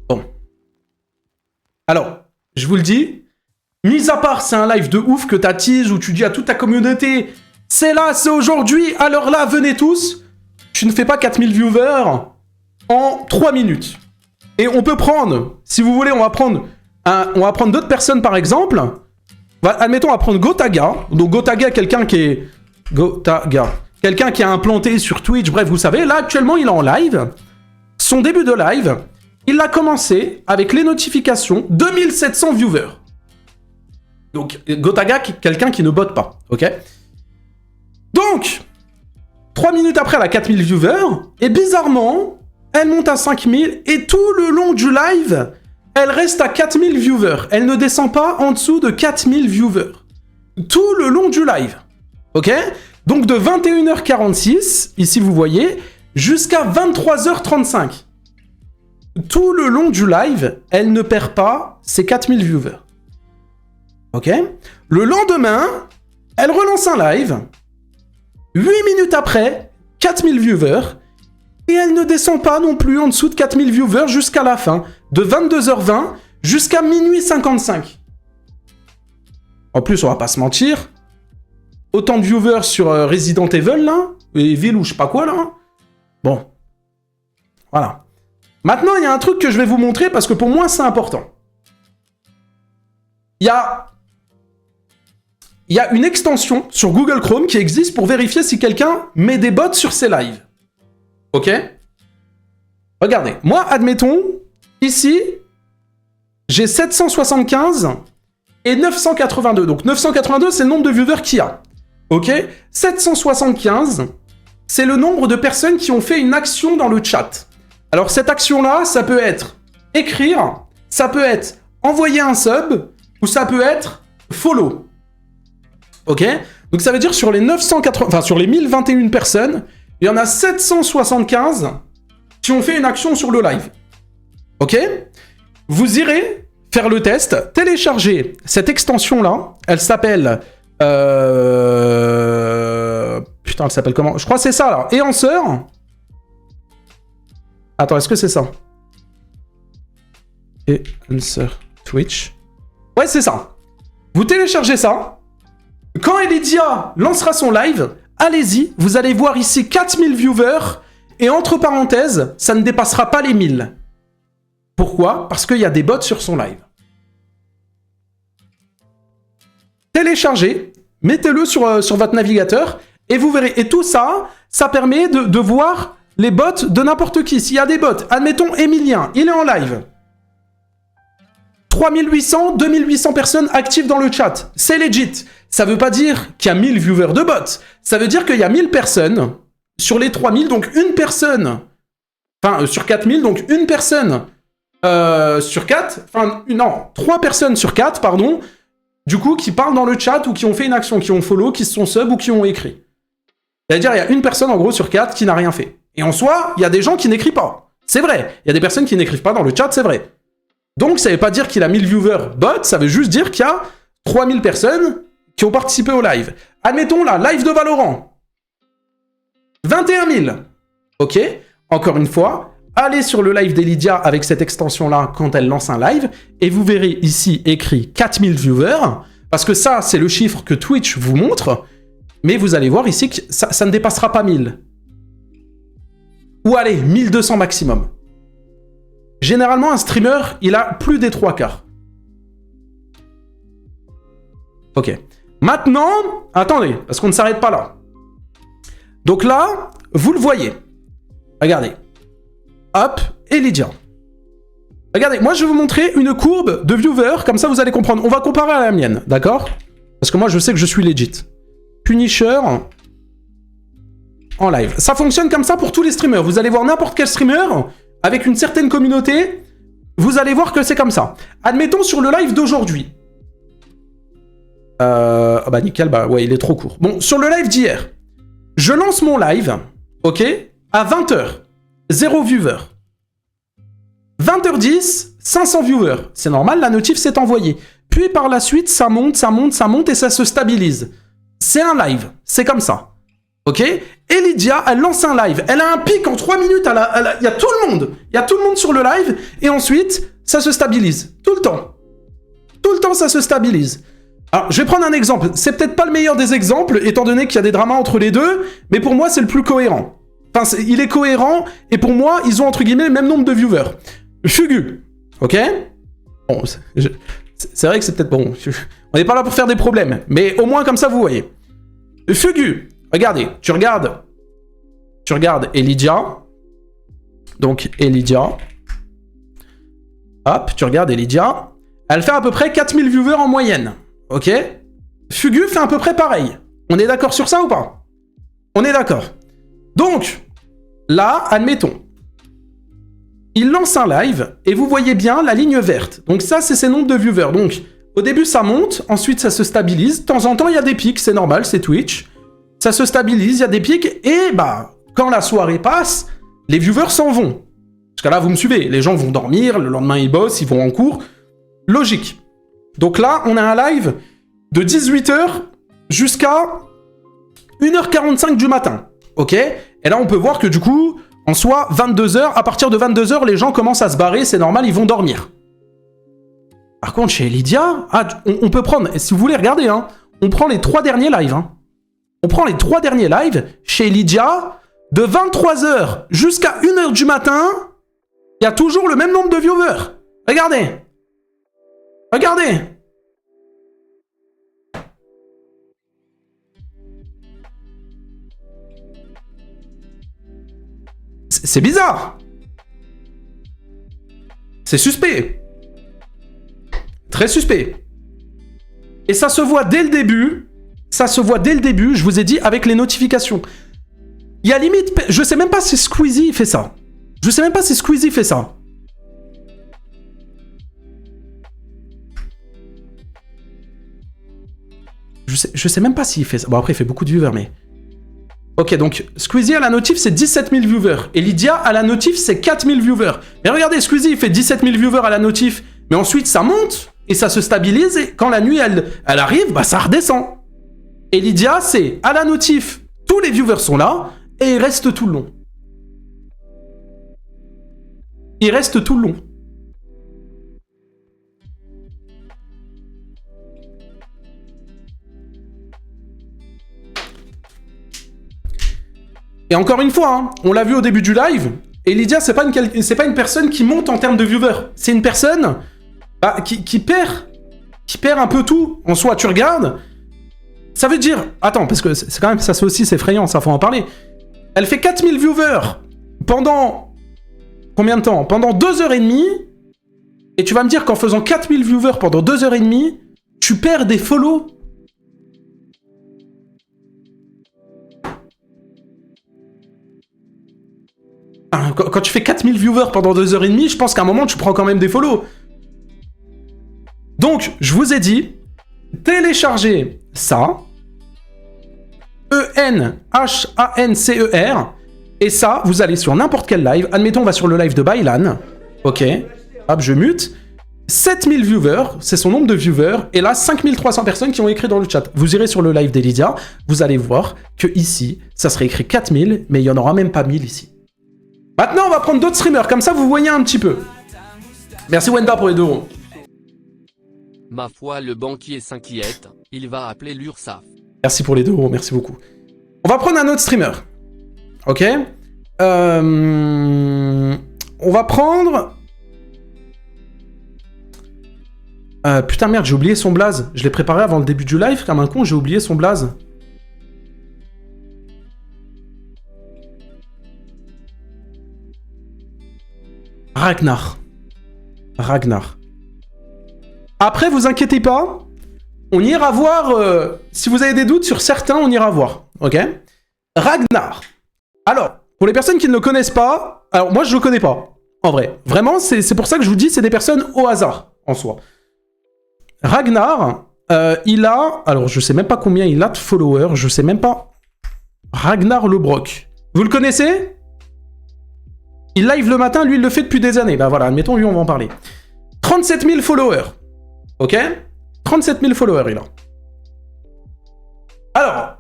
Speaker 6: Bon. Alors, je vous le dis, mis à part c'est un live de ouf que t'attises où tu dis à toute ta communauté, c'est là, c'est aujourd'hui, alors là, venez tous, tu ne fais pas 4000 viewers en 3 minutes. Et on peut prendre, si vous voulez, on va prendre d'autres personnes par exemple. Admettons, on va prendre Gotaga. Donc Gotaga, quelqu'un qui est implanté sur Twitch, bref, vous savez, là, actuellement, il est en live. Son début de live, il a commencé avec les notifications, 2700 viewers. Donc, Gotaga, quelqu'un qui ne botte pas, ok? Donc, 3 minutes après, elle a 4000 viewers, et bizarrement, elle monte à 5000, et tout le long du live, elle reste à 4000 viewers. Elle ne descend pas en dessous de 4000 viewers. Tout le long du live. Ok? Donc de 21h46, ici vous voyez, jusqu'à 23h35. Tout le long du live, elle ne perd pas ses 4000 viewers. Ok? Le lendemain, elle relance un live. 8 minutes après, 4000 viewers. Et elle ne descend pas non plus en dessous de 4000 viewers jusqu'à la fin. De 22h20 jusqu'à minuit 55. En plus, on va pas se mentir. Autant de viewers sur Resident Evil, là. Evil ou je sais pas quoi, là. Bon. Voilà. Maintenant, il y a un truc que je vais vous montrer parce que pour moi, c'est important. Il y a une extension sur Google Chrome qui existe pour vérifier si quelqu'un met des bots sur ses lives. Ok? Regardez. Moi, admettons, ici, j'ai 775 et 982. Donc 982, c'est le nombre de viewers qu'il y a. Ok? 775, c'est le nombre de personnes qui ont fait une action dans le chat. Alors cette action-là, ça peut être écrire, ça peut être envoyer un sub, ou ça peut être follow. Ok? Donc ça veut dire sur les 980, enfin sur les 1021 personnes, il y en a 775 qui ont fait une action sur le live. Ok? Vous irez faire le test, télécharger cette extension-là, elle s'appelle... Putain, elle s'appelle comment? Je crois que c'est ça, là. Enhanceur. Attends, est-ce que c'est ça? Enhanceur Twitch. Ouais, c'est ça. Vous téléchargez ça. Quand Elidia lancera son live, allez-y, vous allez voir ici 4000 viewers, et entre parenthèses, ça ne dépassera pas les 1000. Pourquoi? Parce qu'il y a des bots sur son live. Téléchargez, mettez-le sur votre navigateur, et vous verrez. Et tout ça, ça permet de voir les bots de n'importe qui. S'il y a des bots, admettons Emilien, il est en live. 3800, 2800 personnes actives dans le chat. C'est legit. Ça veut pas dire qu'il y a 1000 viewers de bots. Ça veut dire qu'il y a 1000 personnes sur les 3000, donc une personne. Enfin, sur 4000, donc une personne sur 4. Enfin, non, 3 personnes sur 4, pardon. Du coup, qui parlent dans le chat ou qui ont fait une action, qui ont follow, qui se sont sub ou qui ont écrit. C'est-à-dire, il y a une personne, en gros, sur 4 qui n'a rien fait. Et en soi, il y a des gens qui n'écrivent pas. C'est vrai. Il y a des personnes qui n'écrivent pas dans le chat, c'est vrai. Donc, ça ne veut pas dire qu'il a 1000 viewers bot, ça veut juste dire qu'il y a 3000 personnes qui ont participé au live. Admettons, là, live de Valorant. 21 000. Ok. Encore une fois, allez sur le live d'Elidia avec cette extension-là quand elle lance un live, et vous verrez ici écrit 4000 viewers, parce que ça, c'est le chiffre que Twitch vous montre, mais vous allez voir ici que ça ne dépassera pas 1000. Ou allez, 1200 maximum. Généralement, un streamer, il a plus des 3 quarts. Ok. Maintenant, attendez, parce qu'on ne s'arrête pas là. Donc là, vous le voyez. Regardez. Hop, Elidia. Regardez, moi je vais vous montrer une courbe de viewers, comme ça vous allez comprendre. On va comparer à la mienne, d'accord? Parce que moi je sais que je suis legit. Punisher en live. Ça fonctionne comme ça pour tous les streamers. Vous allez voir n'importe quel streamer avec une certaine communauté, vous allez voir que c'est comme ça. Admettons sur le live d'aujourd'hui. Ah bah nickel, bah ouais, il est trop court. Bon, sur le live d'hier, je lance mon live, ok, à 20h. 0 viewer. 20h10, 500 viewers. C'est normal, la notif s'est envoyée. Puis par la suite, ça monte, ça monte, ça monte et ça se stabilise. C'est un live, c'est comme ça. Ok? Elidia, elle lance un live. Elle a un pic en 3 minutes, il y a tout le monde. Il y a tout le monde sur le live et ensuite, ça se stabilise. Tout le temps. Tout le temps, ça se stabilise. Alors, je vais prendre un exemple. C'est peut-être pas le meilleur des exemples, étant donné qu'il y a des dramas entre les deux, mais pour moi, c'est le plus cohérent. Enfin, il est cohérent, et pour moi, ils ont entre guillemets le même nombre de viewers. Fugu, ok? Bon, c'est vrai que c'est peut-être bon. On n'est pas là pour faire des problèmes, mais au moins comme ça, vous voyez. Fugu, regardez, tu regardes Elidia. Donc, Elidia. Hop, tu regardes Elidia. Elle fait à peu près 4000 viewers en moyenne, ok? Fugu fait à peu près pareil. On est d'accord sur ça ou pas? On est d'accord. Donc, là, admettons, il lance un live, et vous voyez bien la ligne verte. Donc ça, c'est ses nombres de viewers. Donc, au début, ça monte, ensuite, ça se stabilise. De temps en temps, il y a des pics, c'est normal, c'est Twitch. Ça se stabilise, il y a des pics, et bah, quand la soirée passe, les viewers s'en vont. Parce que là, vous me suivez, les gens vont dormir, le lendemain, ils bossent, ils vont en cours. Logique. Donc là, on a un live de 18h jusqu'à 1h45 du matin. Ok? Et là, on peut voir que du coup, en soi, 22h, à partir de 22h, les gens commencent à se barrer, c'est normal, ils vont dormir. Par contre, chez Elidia, on peut prendre, si vous voulez, regardez, hein, on prend les 3 derniers lives. Hein. On prend les 3 derniers lives, chez Elidia, de 23h jusqu'à 1h du matin, il y a toujours le même nombre de viewers. Regardez. Regardez. C'est bizarre. C'est suspect. Très suspect. Et ça se voit dès le début. Ça se voit dès le début, je vous ai dit, avec les notifications. Il y a limite... Je sais même pas si Squeezie fait ça. Je sais même pas si Squeezie fait ça. Je sais même pas s'il fait ça. Bon, après, il fait beaucoup de viewers, mais... Ok, donc Squeezie à la notif, c'est 17 000 viewers. Et Lydia à la notif, c'est 4 000 viewers. Mais regardez, Squeezie, il fait 17 000 viewers à la notif. Mais ensuite, ça monte et ça se stabilise. Et quand la nuit, elle arrive, bah ça redescend. Et Lydia, c'est à la notif, tous les viewers sont là et ils restent tout le long. Ils restent tout le long. Et encore une fois, hein, on l'a vu au début du live, et Lydia, c'est pas une personne qui monte en termes de viewers. C'est une personne qui perd un peu tout. En soi, tu regardes, ça veut dire... Attends, parce que c'est quand même, ça aussi, c'est effrayant, ça faut en parler. Elle fait 4000 viewers pendant... Combien de temps? Pendant 2h30. Et tu vas me dire qu'en faisant 4000 viewers pendant 2h30, tu perds des follow. Quand tu fais 4000 viewers pendant 2h30, je pense qu'à un moment, tu prends quand même des follow. Donc, je vous ai dit, téléchargez ça. E-N-H-A-N-C-E-R. Et ça, vous allez sur n'importe quel live. Admettons, on va sur le live de Bailan. Ok. Hop, je mute. 7000 viewers, c'est son nombre de viewers. Et là, 5300 personnes qui ont écrit dans le chat. Vous irez sur le live d'Elydia. Vous allez voir que ici, ça serait écrit 4000, mais il n'y en aura même pas 1000 ici. Maintenant, on va prendre d'autres streamers, comme ça vous voyez un petit peu. Merci Wenda pour les 2 €.
Speaker 8: Ma foi, le banquier s'inquiète, il va appeler l'URSSAF.
Speaker 6: Merci pour les 2 €, merci beaucoup. On va prendre un autre streamer. Ok. On va prendre... putain merde, j'ai oublié son blaze. Je l'ai préparé avant le début du live, comme un con, j'ai oublié son blaze. Ragnar. Après, vous inquiétez pas, on ira voir, si vous avez des doutes sur certains, on ira voir, ok? Ragnar. Alors, pour les personnes qui ne le connaissent pas, alors moi je le connais pas, en vrai. Vraiment, c'est pour ça que je vous dis, c'est des personnes au hasard, en soi. Ragnar, il a, alors je sais même pas combien il a de followers, je sais même pas. Ragnar Le Broc. Vous le connaissez? Il live le matin, lui il le fait depuis des années. Là voilà, admettons, lui on va en parler. 37 000 followers. Ok? 37 000 followers il a.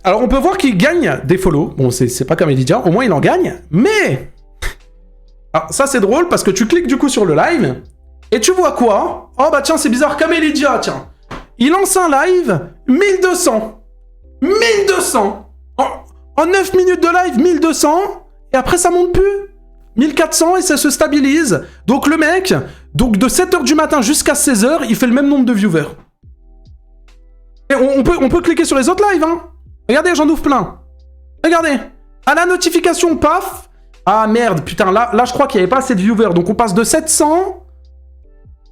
Speaker 6: Alors on peut voir qu'il gagne des follow. Bon, c'est pas comme Elydia, au moins il en gagne. Mais... Alors ça c'est drôle parce que tu cliques du coup sur le live. Et tu vois quoi? Oh bah tiens, c'est bizarre comme Elydia, tiens. Il lance un live, 1200. 1200. En 9 minutes de live, 1200. Et après, ça monte plus. 1400 et ça se stabilise. Donc le mec, donc de 7h du matin jusqu'à 16h, il fait le même nombre de viewers. Et on peut cliquer sur les autres lives, hein. Regardez, j'en ouvre plein. Regardez. À la notification, paf. Ah merde, putain, là je crois qu'il n'y avait pas assez de viewers. Donc on passe de 700...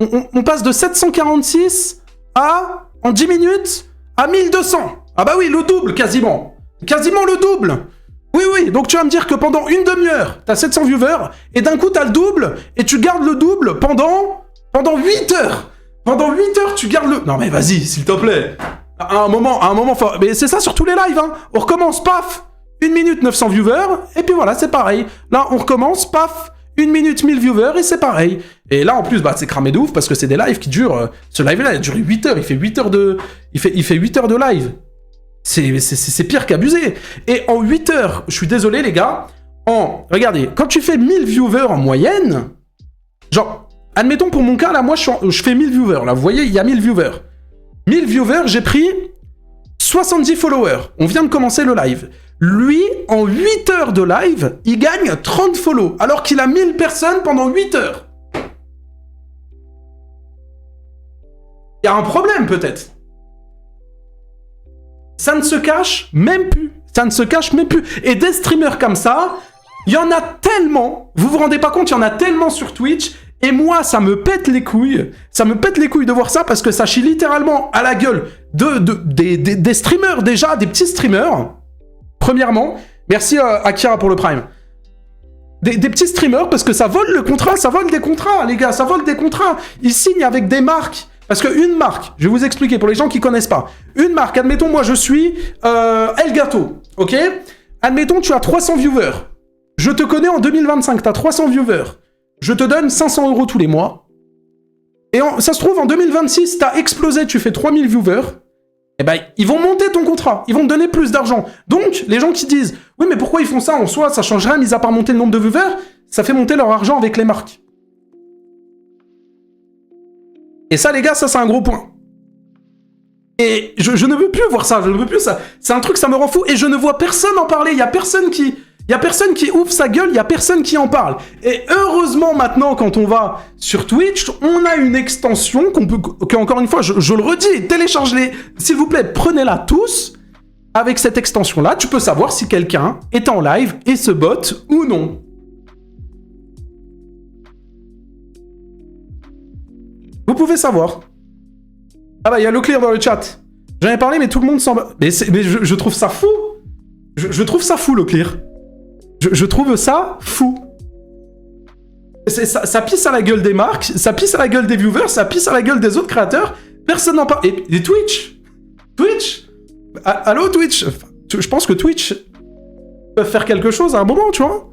Speaker 6: On passe de 746 à, en 10 minutes, à 1200. Ah bah oui, le double, quasiment. Quasiment le double. Oui, donc tu vas me dire que pendant une demi-heure, t'as 700 viewers, et d'un coup, t'as le double, et tu gardes le double pendant 8 heures. Pendant 8 heures, tu gardes le... Non mais vas-y, s'il te plaît. À un moment, faut... Mais c'est ça sur tous les lives, hein. On recommence, paf, 1 minute 900 viewers, et puis voilà, c'est pareil. Là, on recommence, paf, 1 minute 1000 viewers, et c'est pareil. Et là, en plus, bah, c'est cramé de ouf, parce que c'est des lives qui durent... Ce live-là, il a duré 8 heures, il fait 8 heures de... Il fait 8 heures de live. C'est pire qu'abusé. Et en 8 heures, je suis désolé les gars, regardez, quand tu fais 1000 viewers en moyenne, genre, admettons pour mon cas, là, moi, je fais 1000 viewers, là, vous voyez, il y a 1000 viewers. 1000 viewers, j'ai pris 70 followers. On vient de commencer le live. Lui, en 8 heures de live, il gagne 30 follow, alors qu'il a 1000 personnes pendant 8 heures. Il y a un problème, peut-être. Ça ne se cache même plus. Ça ne se cache même plus. Et des streamers comme ça, il y en a tellement. Vous vous rendez pas compte, il y en a tellement sur Twitch. Et moi, ça me pète les couilles. Ça me pète les couilles de voir ça parce que ça chie littéralement à la gueule des streamers déjà, des petits streamers. Premièrement, merci Akira pour le Prime. Des petits streamers parce que ça vole le contrat, ça vole des contrats, les gars, ça vole des contrats. Ils signent avec des marques Parce qu'une marque, je vais vous expliquer pour les gens qui connaissent pas. Une marque, admettons, moi je suis Elgato, ok? Admettons, tu as 300 viewers. Je te connais en 2025, tu as 300 viewers. Je te donne 500 € tous les mois. Et ça se trouve, en 2026, tu as explosé, tu fais 3000 viewers. Eh ben, ils vont monter ton contrat. Ils vont te donner plus d'argent. Donc, les gens qui disent, oui, mais pourquoi ils font ça en soi? Ça change rien, mis à part monter le nombre de viewers. Ça fait monter leur argent avec les marques. Et ça, les gars, ça, c'est un gros point. Et je ne veux plus voir ça, je ne veux plus ça. C'est un truc, ça me rend fou. Et je ne vois personne en parler. Il y a personne qui ouvre sa gueule, il y a personne qui en parle. Et heureusement, maintenant, quand on va sur Twitch, on a une extension encore une fois, je le redis, téléchargez-les. S'il vous plaît, prenez-la tous. Avec cette extension-là, tu peux savoir si quelqu'un est en live et se botte ou non. Vous pouvez savoir. Ah bah, il y a le clear dans le chat. J'en ai parlé, mais tout le monde s'en bat. Mais je trouve ça fou. Je trouve ça fou, le clear. Je trouve ça fou. Ça pisse à la gueule des marques, ça pisse à la gueule des viewers, ça pisse à la gueule des autres créateurs. Personne n'en parle. Et Twitch. Allô, Twitch. Je pense que Twitch peut faire quelque chose à un moment, tu vois.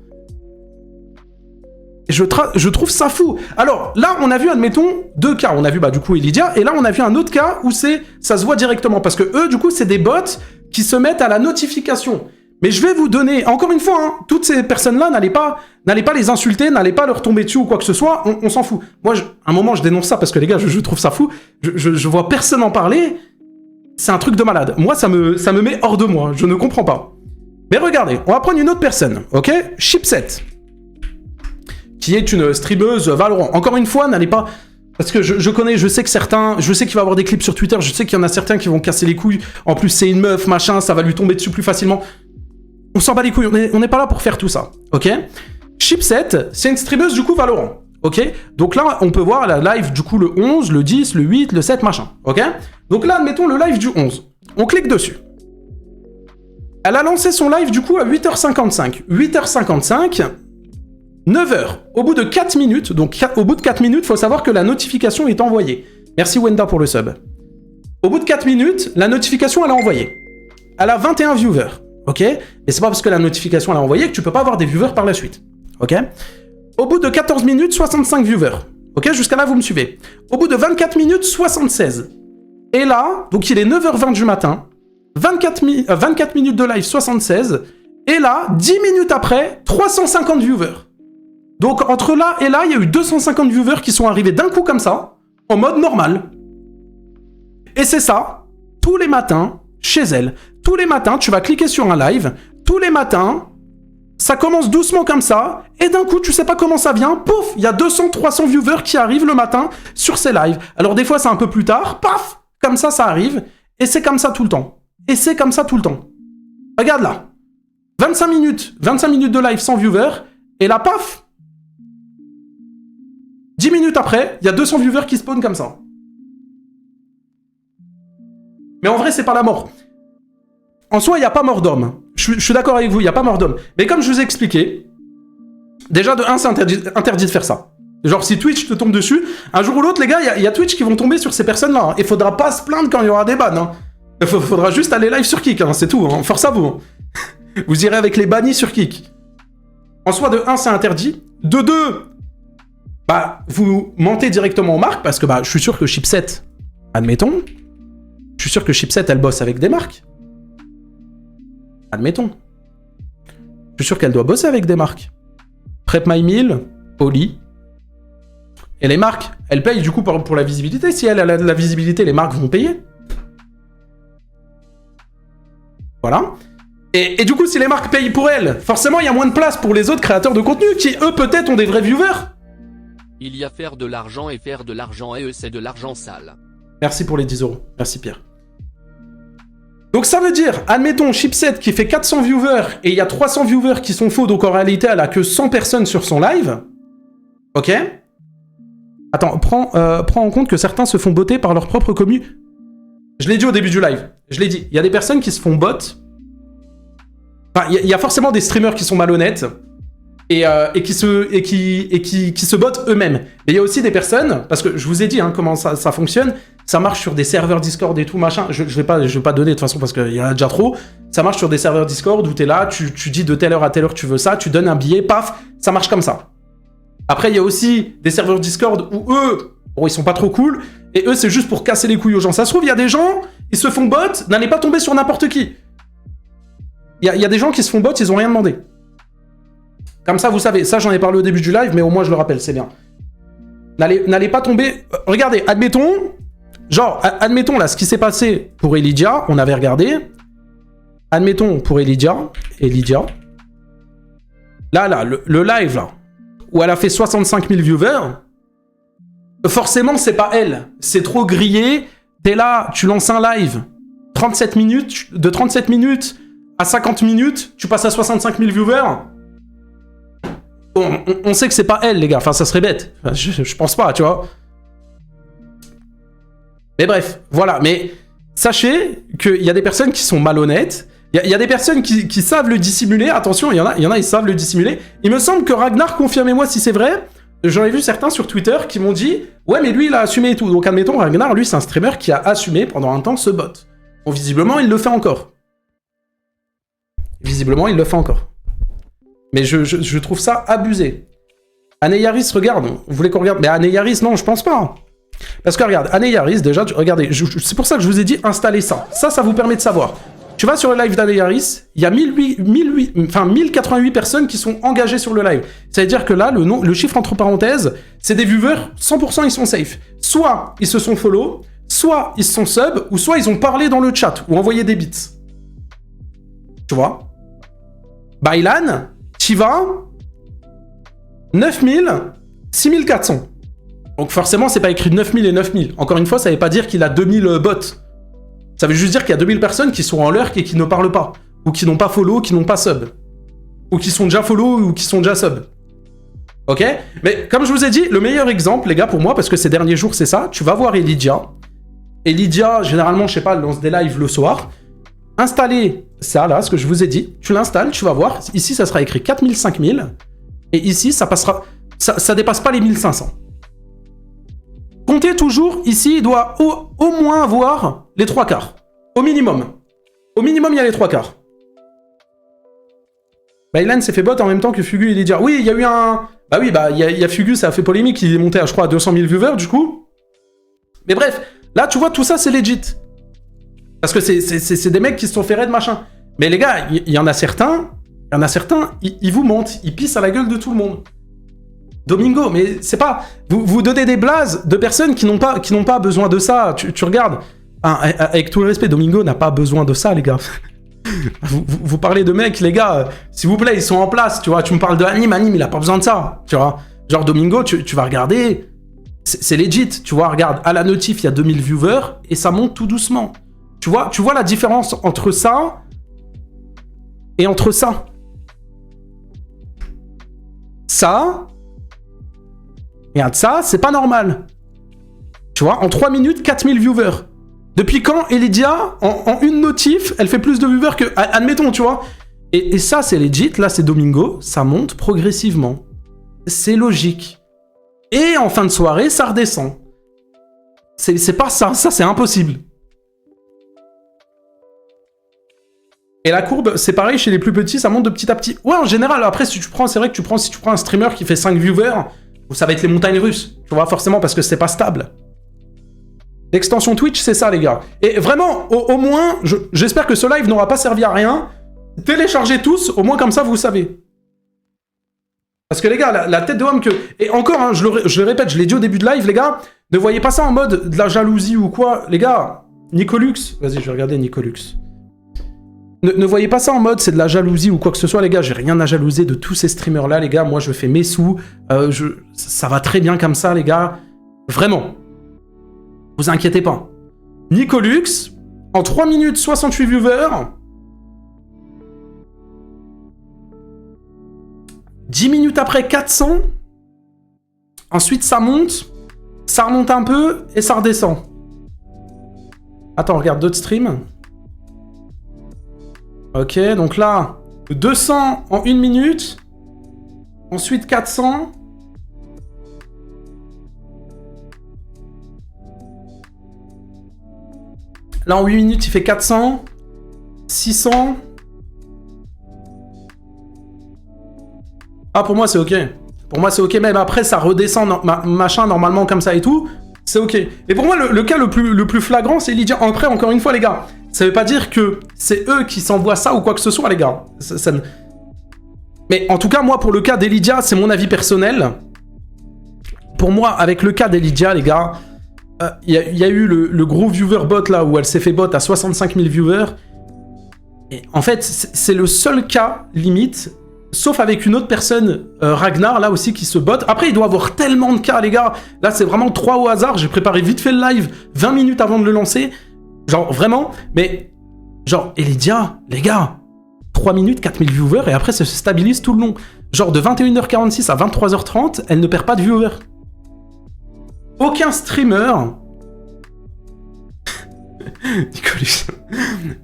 Speaker 6: Et je trouve ça fou. Alors, là, on a vu, admettons, 2 cas. On a vu, bah, du coup, Elydia. Et là, on a vu un autre cas où ça se voit directement. Parce que eux, du coup, c'est des bots qui se mettent à la notification. Mais je vais vous donner, encore une fois, hein, toutes ces personnes-là, n'allez pas les insulter, n'allez pas leur tomber dessus ou quoi que ce soit, on s'en fout. Moi, à un moment, je dénonce ça parce que les gars, je trouve ça fou. Je vois personne en parler. C'est un truc de malade. Moi, ça me met hors de moi. Je ne comprends pas. Mais regardez, on va prendre une autre personne, ok? Chipset, qui est une streameuse Valorant. Encore une fois, n'allez pas... Parce que je sais qu'il va y avoir des clips sur Twitter, je sais qu'il y en a certains qui vont casser les couilles. En plus, c'est une meuf, machin, ça va lui tomber dessus plus facilement. On s'en bat les couilles, on n'est pas là pour faire tout ça, ok? Chipset, c'est une streameuse du coup Valorant, ok? Donc là, on peut voir la live du coup le 11, le 10, le 8, le 7, machin, ok? Donc là, admettons le live du 11. On clique dessus. Elle a lancé son live du coup à 8h55. 8h55, 9h. Au bout de 4 minutes, donc au bout de 4 minutes, il faut savoir que la notification est envoyée. Merci Wenda pour le sub. Au bout de 4 minutes, la notification, elle a envoyé. Elle a 21 viewers. Ok? Et c'est pas parce que la notification elle a envoyé que tu peux pas avoir des viewers par la suite. Ok? Au bout de 14 minutes, 65 viewers. Ok? Jusqu'à là, vous me suivez. Au bout de 24 minutes, 76. Et là, donc il est 9h20 du matin, 24 minutes de live, 76. Et là, 10 minutes après, 350 viewers. Donc entre là et là, il y a eu 250 viewers qui sont arrivés d'un coup comme ça, en mode normal. Et c'est ça, tous les matins, chez elle. Tous les matins, tu vas cliquer sur un live. Tous les matins, ça commence doucement comme ça. Et d'un coup, tu sais pas comment ça vient. Pouf, il y a 200-300 viewers qui arrivent le matin sur ces lives. Alors des fois, c'est un peu plus tard. Paf, comme ça arrive. Et c'est comme ça tout le temps. Regarde là. 25 minutes de live sans viewers. Et là, paf. 10 minutes après, il y a 200 viewers qui spawnent comme ça. Mais en vrai, c'est pas la mort. En soi, il n'y a pas mort d'homme. Je suis d'accord avec vous, il n'y a pas mort d'homme. Mais comme je vous ai expliqué, déjà de 1, c'est interdit de faire ça. Genre, si Twitch te tombe dessus, un jour ou l'autre, les gars, il y a Twitch qui vont tomber sur ces personnes-là. Hein. Et faudra pas se plaindre quand il y aura des bans. Hein. Faudra juste aller live sur Kik, hein, c'est tout. Hein. Force à vous. Hein. Vous irez avec les bannis sur Kik. En soi, de 1, c'est interdit. De 2, bah, vous mentez directement aux marques, parce que bah, je suis sûr que Chipset, admettons, je suis sûr que Chipset, elle bosse avec des marques. Admettons. Je suis sûr qu'elle doit bosser avec des marques. Prep My Meal, Oli. Et les marques, elles payent du coup pour la visibilité. Si elle a de la visibilité, les marques vont payer. Voilà. Et du coup, si les marques payent pour elles, forcément, il y a moins de place pour les autres créateurs de contenu qui, eux, peut-être, ont des vrais viewers.
Speaker 8: Il y a faire de l'argent et faire de l'argent et eux, c'est de l'argent sale.
Speaker 6: Merci pour les 10 €. Merci Pierre. Donc ça veut dire, admettons, Chipset qui fait 400 viewers et il y a 300 viewers qui sont faux, donc en réalité elle a que 100 personnes sur son live. Ok? Attends, prends en compte que certains se font botter par leur propre commu. Je l'ai dit au début du live, je l'ai dit, il y a des personnes qui se font bot. Enfin, il y a forcément des streamers qui sont malhonnêtes. et qui se bottent eux-mêmes. Et il y a aussi des personnes, parce que je vous ai dit hein, comment ça fonctionne, ça marche sur des serveurs Discord et tout, machin, je vais pas donner de toute façon parce qu'il y en a déjà trop, ça marche sur des serveurs Discord où t'es là, tu dis de telle heure à telle heure tu veux ça, tu donnes un billet, paf, ça marche comme ça. Après, il y a aussi des serveurs Discord où eux, bon, ils sont pas trop cool, et eux, c'est juste pour casser les couilles aux gens. Ça se trouve, il y a des gens, ils se font bot, n'allez pas tomber sur n'importe qui. Il y a des gens qui se font bot, ils ont rien demandé. Comme ça, vous savez, ça j'en ai parlé au début du live, mais au moins je le rappelle, c'est bien. N'allez pas tomber... Regardez, admettons là, ce qui s'est passé pour Elydia, on avait regardé. Admettons pour Elydia. Là, le live, là, où elle a fait 65 000 viewers, forcément, c'est pas elle. C'est trop grillé. T'es là, tu lances un live, 37 minutes, de 37 minutes à 50 minutes, tu passes à 65 000 viewers. On sait que c'est pas elle, les gars. Enfin, ça serait bête. Enfin, je pense pas, tu vois. Mais bref, voilà. Mais sachez qu'il y a des personnes qui sont malhonnêtes. Il y a des personnes qui savent le dissimuler. Attention, il y en a, ils savent le dissimuler. Il me semble que Ragnar, confirmez-moi si c'est vrai. J'en ai vu certains sur Twitter qui m'ont dit « Ouais, mais lui, il a assumé et tout. » Donc, admettons, Ragnar, lui, c'est un streamer qui a assumé pendant un temps ce bot. Bon, visiblement, il le fait encore. Mais je trouve ça abusé. Aneyaris, regarde. Vous voulez qu'on regarde? Mais Aneyaris, non, je pense pas. Parce que regarde, Aneyaris, déjà, regardez, c'est pour ça que je vous ai dit installez ça. Ça vous permet de savoir. Tu vas sur le live d'Aneyaris, il y a 1088 personnes qui sont engagées sur le live. Ça veut dire que là, le chiffre entre parenthèses, c'est des viewers, 100% ils sont safe. Soit ils se sont follow, soit ils se sont sub, ou soit ils ont parlé dans le chat, ou envoyé des bits. Tu vois? Bailan, Chiva, 9000, 6400. Donc forcément, c'est pas écrit 9000 et 9000. Encore une fois, ça veut pas dire qu'il a 2000 bots. Ça veut juste dire qu'il y a 2000 personnes qui sont en lurk et qui ne parlent pas. Ou qui n'ont pas follow, qui n'ont pas sub. Ou qui sont déjà follow ou qui sont déjà sub. Ok? Mais comme je vous ai dit, le meilleur exemple, les gars, pour moi, parce que ces derniers jours, c'est ça, tu vas voir Elydia. Elydia, généralement, je sais pas, elle lance des lives le soir. Installer ça, là, ce que je vous ai dit. Tu l'installes, tu vas voir. Ici, ça sera écrit 4000, 5000. Et ici, ça passera... Ça dépasse pas les 1500. Comptez toujours, ici, il doit au moins avoir les 3 quarts. Au minimum. Au minimum, il y a les 3 quarts. Bailan s'est fait bot en même temps que Fugu et Lydia. Oui, il y a eu un... Bah oui, il y a Fugu, ça a fait polémique, il est monté à, je crois, à 200 000 viewers, du coup. Mais bref, là, tu vois, tout ça, c'est legit. Parce que c'est des mecs qui se sont fait raid, machin. Mais les gars, il y en a certains, ils vous mentent, ils pissent à la gueule de tout le monde. Domingo, mais c'est pas... Vous donnez des blazes de personnes qui n'ont pas besoin de ça. Tu regardes. Hein, avec tout le respect, Domingo n'a pas besoin de ça, les gars. vous parlez de mecs, les gars, s'il vous plaît, ils sont en place, tu vois. Tu me parles de Anime, il a pas besoin de ça, tu vois. Genre, Domingo, tu vas regarder, c'est legit, tu vois. Regarde, à la notif, il y a 2000 viewers et ça monte tout doucement. Tu vois la différence entre ça et entre ça. Ça... Regarde, ça, c'est pas normal. Tu vois, en 3 minutes, 4000 viewers. Depuis quand Elydia, en une notif, elle fait plus de viewers que... Admettons, tu vois. Et ça, c'est legit. Là, c'est Domingo. Ça monte progressivement. C'est logique. Et en fin de soirée, ça redescend. C'est pas ça. Ça, c'est impossible. Et la courbe, c'est pareil, chez les plus petits, ça monte de petit à petit. Ouais, en général, après, si tu prends un streamer qui fait 5 viewers... Ça va être les montagnes russes, tu vois, forcément, parce que c'est pas stable. L'extension Twitch, c'est ça, les gars. Et vraiment, au moins, j'espère que ce live n'aura pas servi à rien. Téléchargez tous, au moins comme ça, vous savez. Parce que, les gars, la tête de homme que... Et encore, hein, je le répète, je l'ai dit au début de live, les gars, ne voyez pas ça en mode de la jalousie ou quoi. Les gars, Nicolux... Vas-y, je vais regarder Nicolux. Ne voyez pas ça en mode c'est de la jalousie ou quoi que ce soit, les gars. J'ai rien à jalouser de tous ces streamers-là, les gars. Moi, je fais mes sous. Ça va très bien comme ça, les gars. Vraiment. Vous inquiétez pas. Nicolux, en 3 minutes 68 viewers. 10 minutes après, 400. Ensuite, ça monte. Ça remonte un peu et ça redescend. Attends, regarde d'autres streams. Ok, donc là, 200 en 1 minute. Ensuite, 400. Là, en 8 minutes, il fait 400. 600. Ah, pour moi, c'est ok. Pour moi, c'est ok. Même après, ça redescend, machin, normalement, comme ça et tout. C'est ok. Et pour moi, le cas le plus flagrant, c'est Lydia. Après, encore une fois, les gars, ça veut pas dire que c'est eux qui s'envoient ça ou quoi que ce soit, les gars. Mais en tout cas, moi, pour le cas d'Elydia, c'est mon avis personnel. Pour moi, avec le cas d'Elydia, les gars, il y a eu le gros viewer bot, là, où elle s'est fait bot à 65 000 viewers. Et en fait, c'est le seul cas, limite, sauf avec une autre personne, Ragnar, là aussi, qui se bot. Après, il doit y avoir tellement de cas, les gars. Là, c'est vraiment 3 au hasard. J'ai préparé vite fait le live, 20 minutes avant de le lancer. Genre, vraiment. Mais, genre, Elydia, les gars, 3 minutes, 4000 viewers, et après, ça se stabilise tout le long. Genre, de 21h46 à 23h30, elle ne perd pas de viewers. Aucun streamer... Nicolas.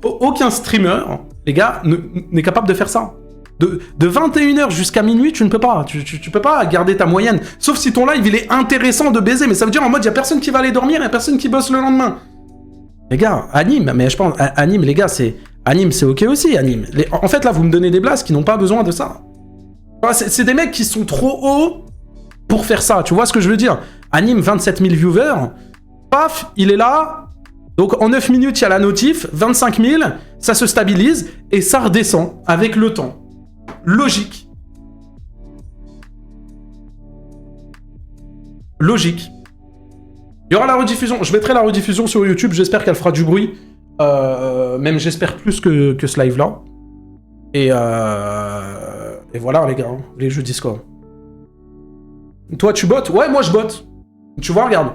Speaker 6: Aucun streamer, les gars, n'est capable de faire ça. De 21h jusqu'à minuit, tu ne peux pas. Tu peux pas garder ta moyenne. Sauf si ton live, il est intéressant de baiser. Mais ça veut dire en mode, il n'y a personne qui va aller dormir, il n'y a personne qui bosse le lendemain. Les gars, anime, mais je pense... Anime, les gars, c'est... Anime, c'est ok aussi, anime. En fait, là, vous me donnez des blasts qui n'ont pas besoin de ça. C'est des mecs qui sont trop hauts pour faire ça. Tu vois ce que je veux dire? Anime, 27 000 viewers. Paf, il est là... Donc en 9 minutes, il y a la notif, 25 000, ça se stabilise, et ça redescend avec le temps. Logique. Logique. Il y aura la rediffusion, je mettrai la rediffusion sur YouTube, j'espère qu'elle fera du bruit. Même j'espère plus que ce live-là. Et voilà les gars, les jeux Discord. Toi tu bottes? Ouais, moi je botte. Tu vois, regarde.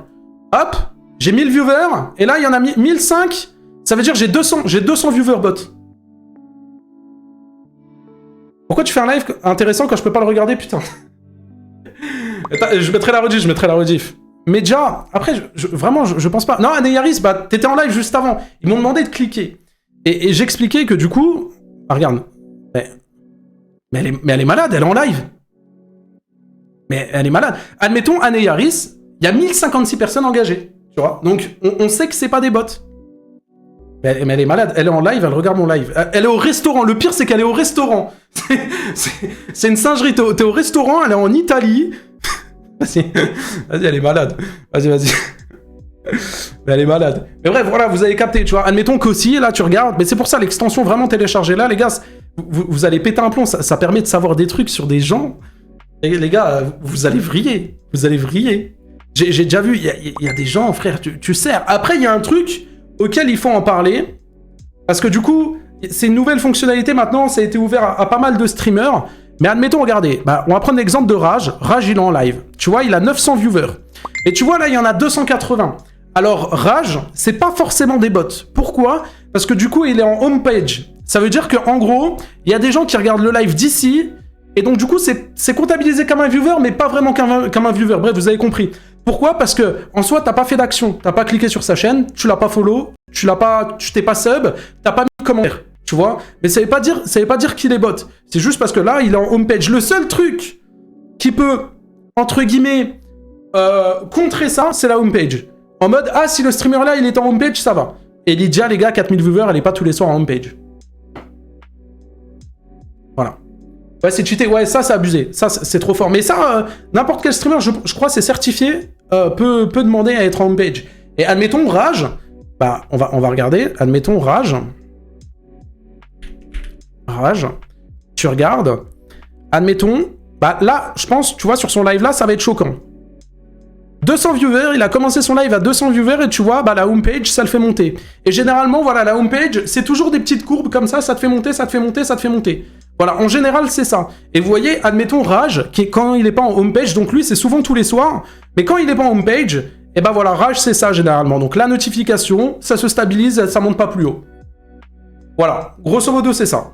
Speaker 6: Hop, j'ai 1000 viewers, et là, il y en a 1005. Ça veut dire que j'ai 200 viewers bot. Pourquoi tu fais un live intéressant quand je peux pas le regarder, putain? Je mettrai la rediff, Mais déjà, après, vraiment, je pense pas... Non, Aneyaris, bah, t'étais en live juste avant. Ils m'ont demandé de cliquer. Et j'expliquais que du coup... Ah, regarde. Mais elle est malade, elle est en live. Mais elle est malade. Admettons, Aneyaris, il y a 1056 personnes engagées. Tu vois, donc on sait que c'est pas des bots. Mais elle est malade, elle est en live, elle regarde mon live. Elle est au restaurant, le pire c'est qu'elle est au restaurant. C'est une singerie, t'es au restaurant, elle est en Italie. Vas-y, elle est malade. Vas-y. Mais elle est malade. Mais bref, voilà, vous avez capté, tu vois. Admettons qu'aussi, là tu regardes, mais c'est pour ça l'extension vraiment téléchargée là, les gars, vous allez péter un plomb, ça permet de savoir des trucs sur des gens. Et les gars, vous allez vriller. J'ai déjà vu, il y a des gens, frère, tu sers. Après, il y a un truc auquel il faut en parler. Parce que du coup, c'est une nouvelle fonctionnalité maintenant, ça a été ouvert à pas mal de streamers. Mais admettons, regardez, bah, on va prendre l'exemple de Rage. Rage, il est en live. Tu vois, il a 900 viewers. Et tu vois, là, il y en a 280. Alors, Rage, c'est pas forcément des bots. Pourquoi? Parce que du coup, il est en homepage. Ça veut dire qu'en gros, il y a des gens qui regardent le live d'ici. Et donc, du coup, c'est comptabilisé comme un viewer, mais pas vraiment comme un viewer. Bref, vous avez compris. Pourquoi? Parce que, en soi, t'as pas fait d'action. T'as pas cliqué sur sa chaîne, tu l'as pas follow, tu t'es pas sub, t'as pas mis de commentaire. Tu vois? Mais ça veut pas dire qu'il est bot. C'est juste parce que là, il est en homepage. Le seul truc qui peut, entre guillemets, contrer ça, c'est la homepage. En mode, ah, si le streamer là, il est en homepage, ça va. Et Lydia, les gars, 4000 viewers, elle est pas tous les soirs en homepage. Voilà. Ouais, c'est cheaté. Ouais, ça, c'est abusé. Ça, c'est trop fort. Mais ça, n'importe quel streamer, je crois, c'est certifié, peut demander à être en homepage. Et admettons, Rage, bah, on va regarder. Admettons, Rage, tu regardes. Admettons, bah là, je pense, tu vois, sur son live là, ça va être choquant. 200 viewers, il a commencé son live à 200 viewers et tu vois, bah la homepage, ça le fait monter. Et généralement, voilà, la homepage, c'est toujours des petites courbes comme ça te fait monter, ça te fait monter, ça te fait monter. Voilà, en général, c'est ça. Et vous voyez, admettons Rage, qui est quand il est pas en homepage, donc lui, c'est souvent tous les soirs, mais quand il est pas en homepage, et bah voilà, Rage, c'est ça généralement. Donc la notification, ça se stabilise, ça monte pas plus haut. Voilà, grosso modo, c'est ça.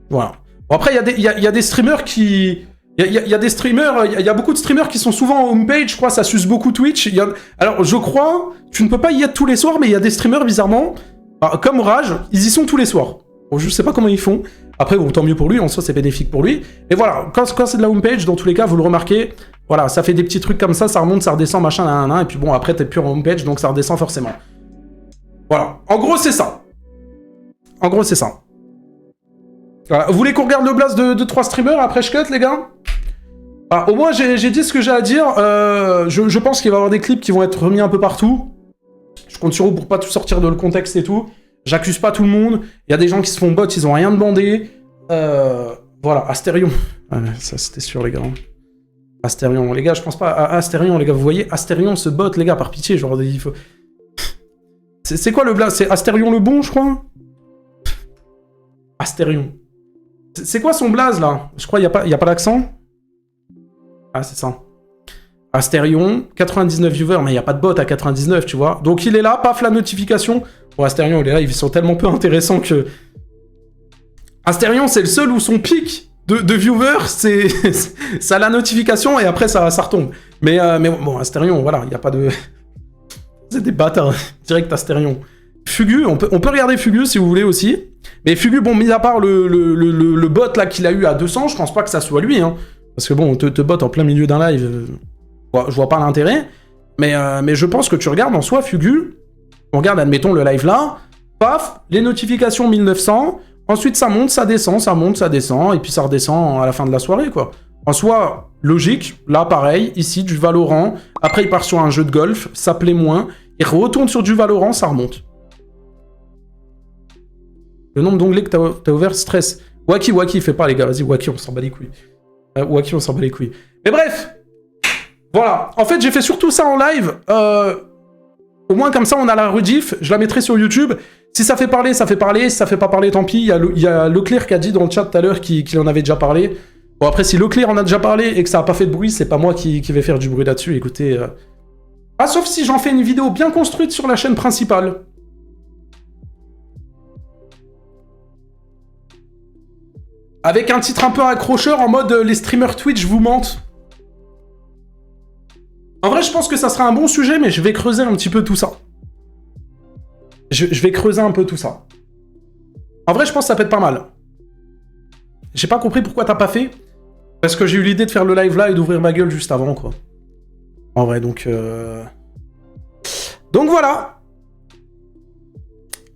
Speaker 6: Voilà. Bon, après, il y a des streamers qui... Il y a des streamers, il y a beaucoup de streamers qui sont souvent en homepage, je crois, ça suce beaucoup Twitch. Alors, je crois, tu ne peux pas y être tous les soirs, mais il y a des streamers, bizarrement, comme Rage, ils y sont tous les soirs. Bon, je sais pas comment ils font. Après, bon, tant mieux pour lui, en soi, c'est bénéfique pour lui. Mais voilà, quand c'est de la homepage, dans tous les cas, vous le remarquez, voilà, ça fait des petits trucs comme ça remonte, ça redescend, machin, nan, et puis bon, après, t'es plus en homepage, donc ça redescend forcément. Voilà, en gros, c'est ça. En gros, c'est ça. Voilà. Vous voulez qu'on regarde le blast de 3 streamers après je cut, les gars? Voilà, au moins, j'ai dit ce que j'ai à dire. Je pense qu'il va y avoir des clips qui vont être remis un peu partout. Je compte sur vous pour pas tout sortir de le contexte et tout. J'accuse pas tout le monde. Il y a des gens qui se font bot, ils ont rien demandé. Voilà, Astérion. Ah, ça, c'était sûr, les gars. Astérion, les gars, je pense pas à Astérion, les gars. Vous voyez, Astérion se bot, les gars, par pitié. Genre, il faut... C'est quoi le blast? C'est Astérion le bon, je crois? Astérion. C'est quoi son blaze, là? Je crois qu'il n'y a pas d'accent. Ah, c'est ça. Astérion, 99 viewers, mais il n'y a pas de bot à 99, tu vois. Donc il est là, paf, la notification. Bon, Astérion, il est là, ils sont tellement peu intéressants que... Astérion, c'est le seul où son pic de viewers, c'est... ça a la notification et après, ça retombe. Mais bon, Astérion, voilà, il n'y a pas de... C'est des bâtards, direct Astérion. Fugu, on peut regarder Fugu si vous voulez aussi. Mais Fugu, bon, mis à part le bot là qu'il a eu à 200, je pense pas que ça soit lui, hein. Parce que bon, te bot en plein milieu d'un live, je vois pas l'intérêt. Mais je pense que tu regardes en soi Fugu, on regarde, admettons, le live là, paf, les notifications 1900, ensuite ça monte, ça descend, ça monte, ça descend, et puis ça redescend à la fin de la soirée, quoi. En soi, logique, là pareil, ici du Valorant, après il part sur un jeu de golf, ça plaît moins, il retourne sur du Valorant, ça remonte. Le nombre d'onglets que t'as ouvert stress. Waki, fait pas les gars, vas-y, Waki, on s'en bat les couilles. Waki, on s'en bat les couilles. Mais bref, voilà. En fait, j'ai fait surtout ça en live. Au moins, comme ça, on a la rediff. Je la mettrai sur YouTube. Si ça fait parler, ça fait parler. Si ça fait pas parler, tant pis. Il y a Leclerc qui a dit dans le chat tout à l'heure qu'il en avait déjà parlé. Bon, après, si Leclerc en a déjà parlé et que ça a pas fait de bruit, c'est pas moi qui vais faire du bruit là-dessus. Écoutez... Ah, sauf si j'en fais une vidéo bien construite sur la chaîne principale. Avec un titre un peu accrocheur en mode les streamers Twitch vous mentent. En vrai, je pense que ça sera un bon sujet, mais je vais creuser un petit peu tout ça. Je vais creuser un peu tout ça. En vrai, je pense que ça peut être pas mal. J'ai pas compris pourquoi t'as pas fait. Parce que j'ai eu l'idée de faire le live là et d'ouvrir ma gueule juste avant, quoi. En vrai, donc... Donc voilà.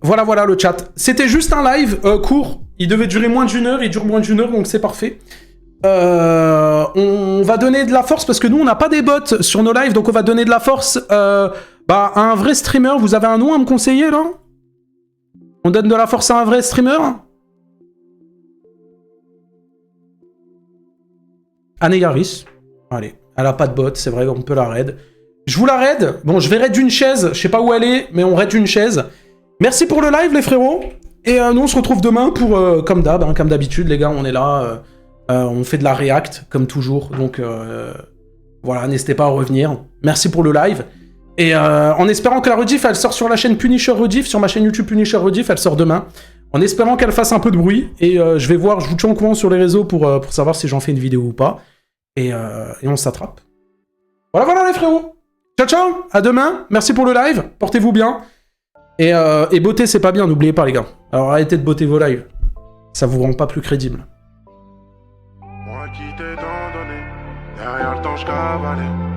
Speaker 6: Voilà le chat. C'était juste un live court. Il devait durer moins d'1 heure, il dure moins d'1 heure, donc c'est parfait. On va donner de la force, parce que nous, on n'a pas des bots sur nos lives, donc on va donner de la force à un vrai streamer. Vous avez un nom à me conseiller, là? On donne de la force à un vrai streamer? Anne Yaris. Allez, elle a pas de bot, c'est vrai, on peut la raid. Je vous la raid. Bon, je vais raid une chaise, je sais pas où elle est, mais on raid une chaise. Merci pour le live, les frérots. Et nous, on se retrouve demain pour, comme d'hab, hein, comme d'habitude, les gars, on est là. On fait de la react, comme toujours. Donc, voilà, n'hésitez pas à revenir. Merci pour le live. Et en espérant que la rediff, elle sort sur la chaîne Punisher Rediff, sur ma chaîne YouTube Punisher Rediff, elle sort demain. En espérant qu'elle fasse un peu de bruit. Et je vais voir, je vous tiens au courant sur les réseaux pour savoir si j'en fais une vidéo ou pas. Et on s'attrape. Voilà, les frérots. Ciao, à demain. Merci pour le live. Portez-vous bien. Et botter, c'est pas bien, n'oubliez pas, les gars. Alors arrêtez de botter vos lives. Ça vous rend pas plus crédible.
Speaker 9: Moi qui t'ai tant donné, derrière le temps je cavalais.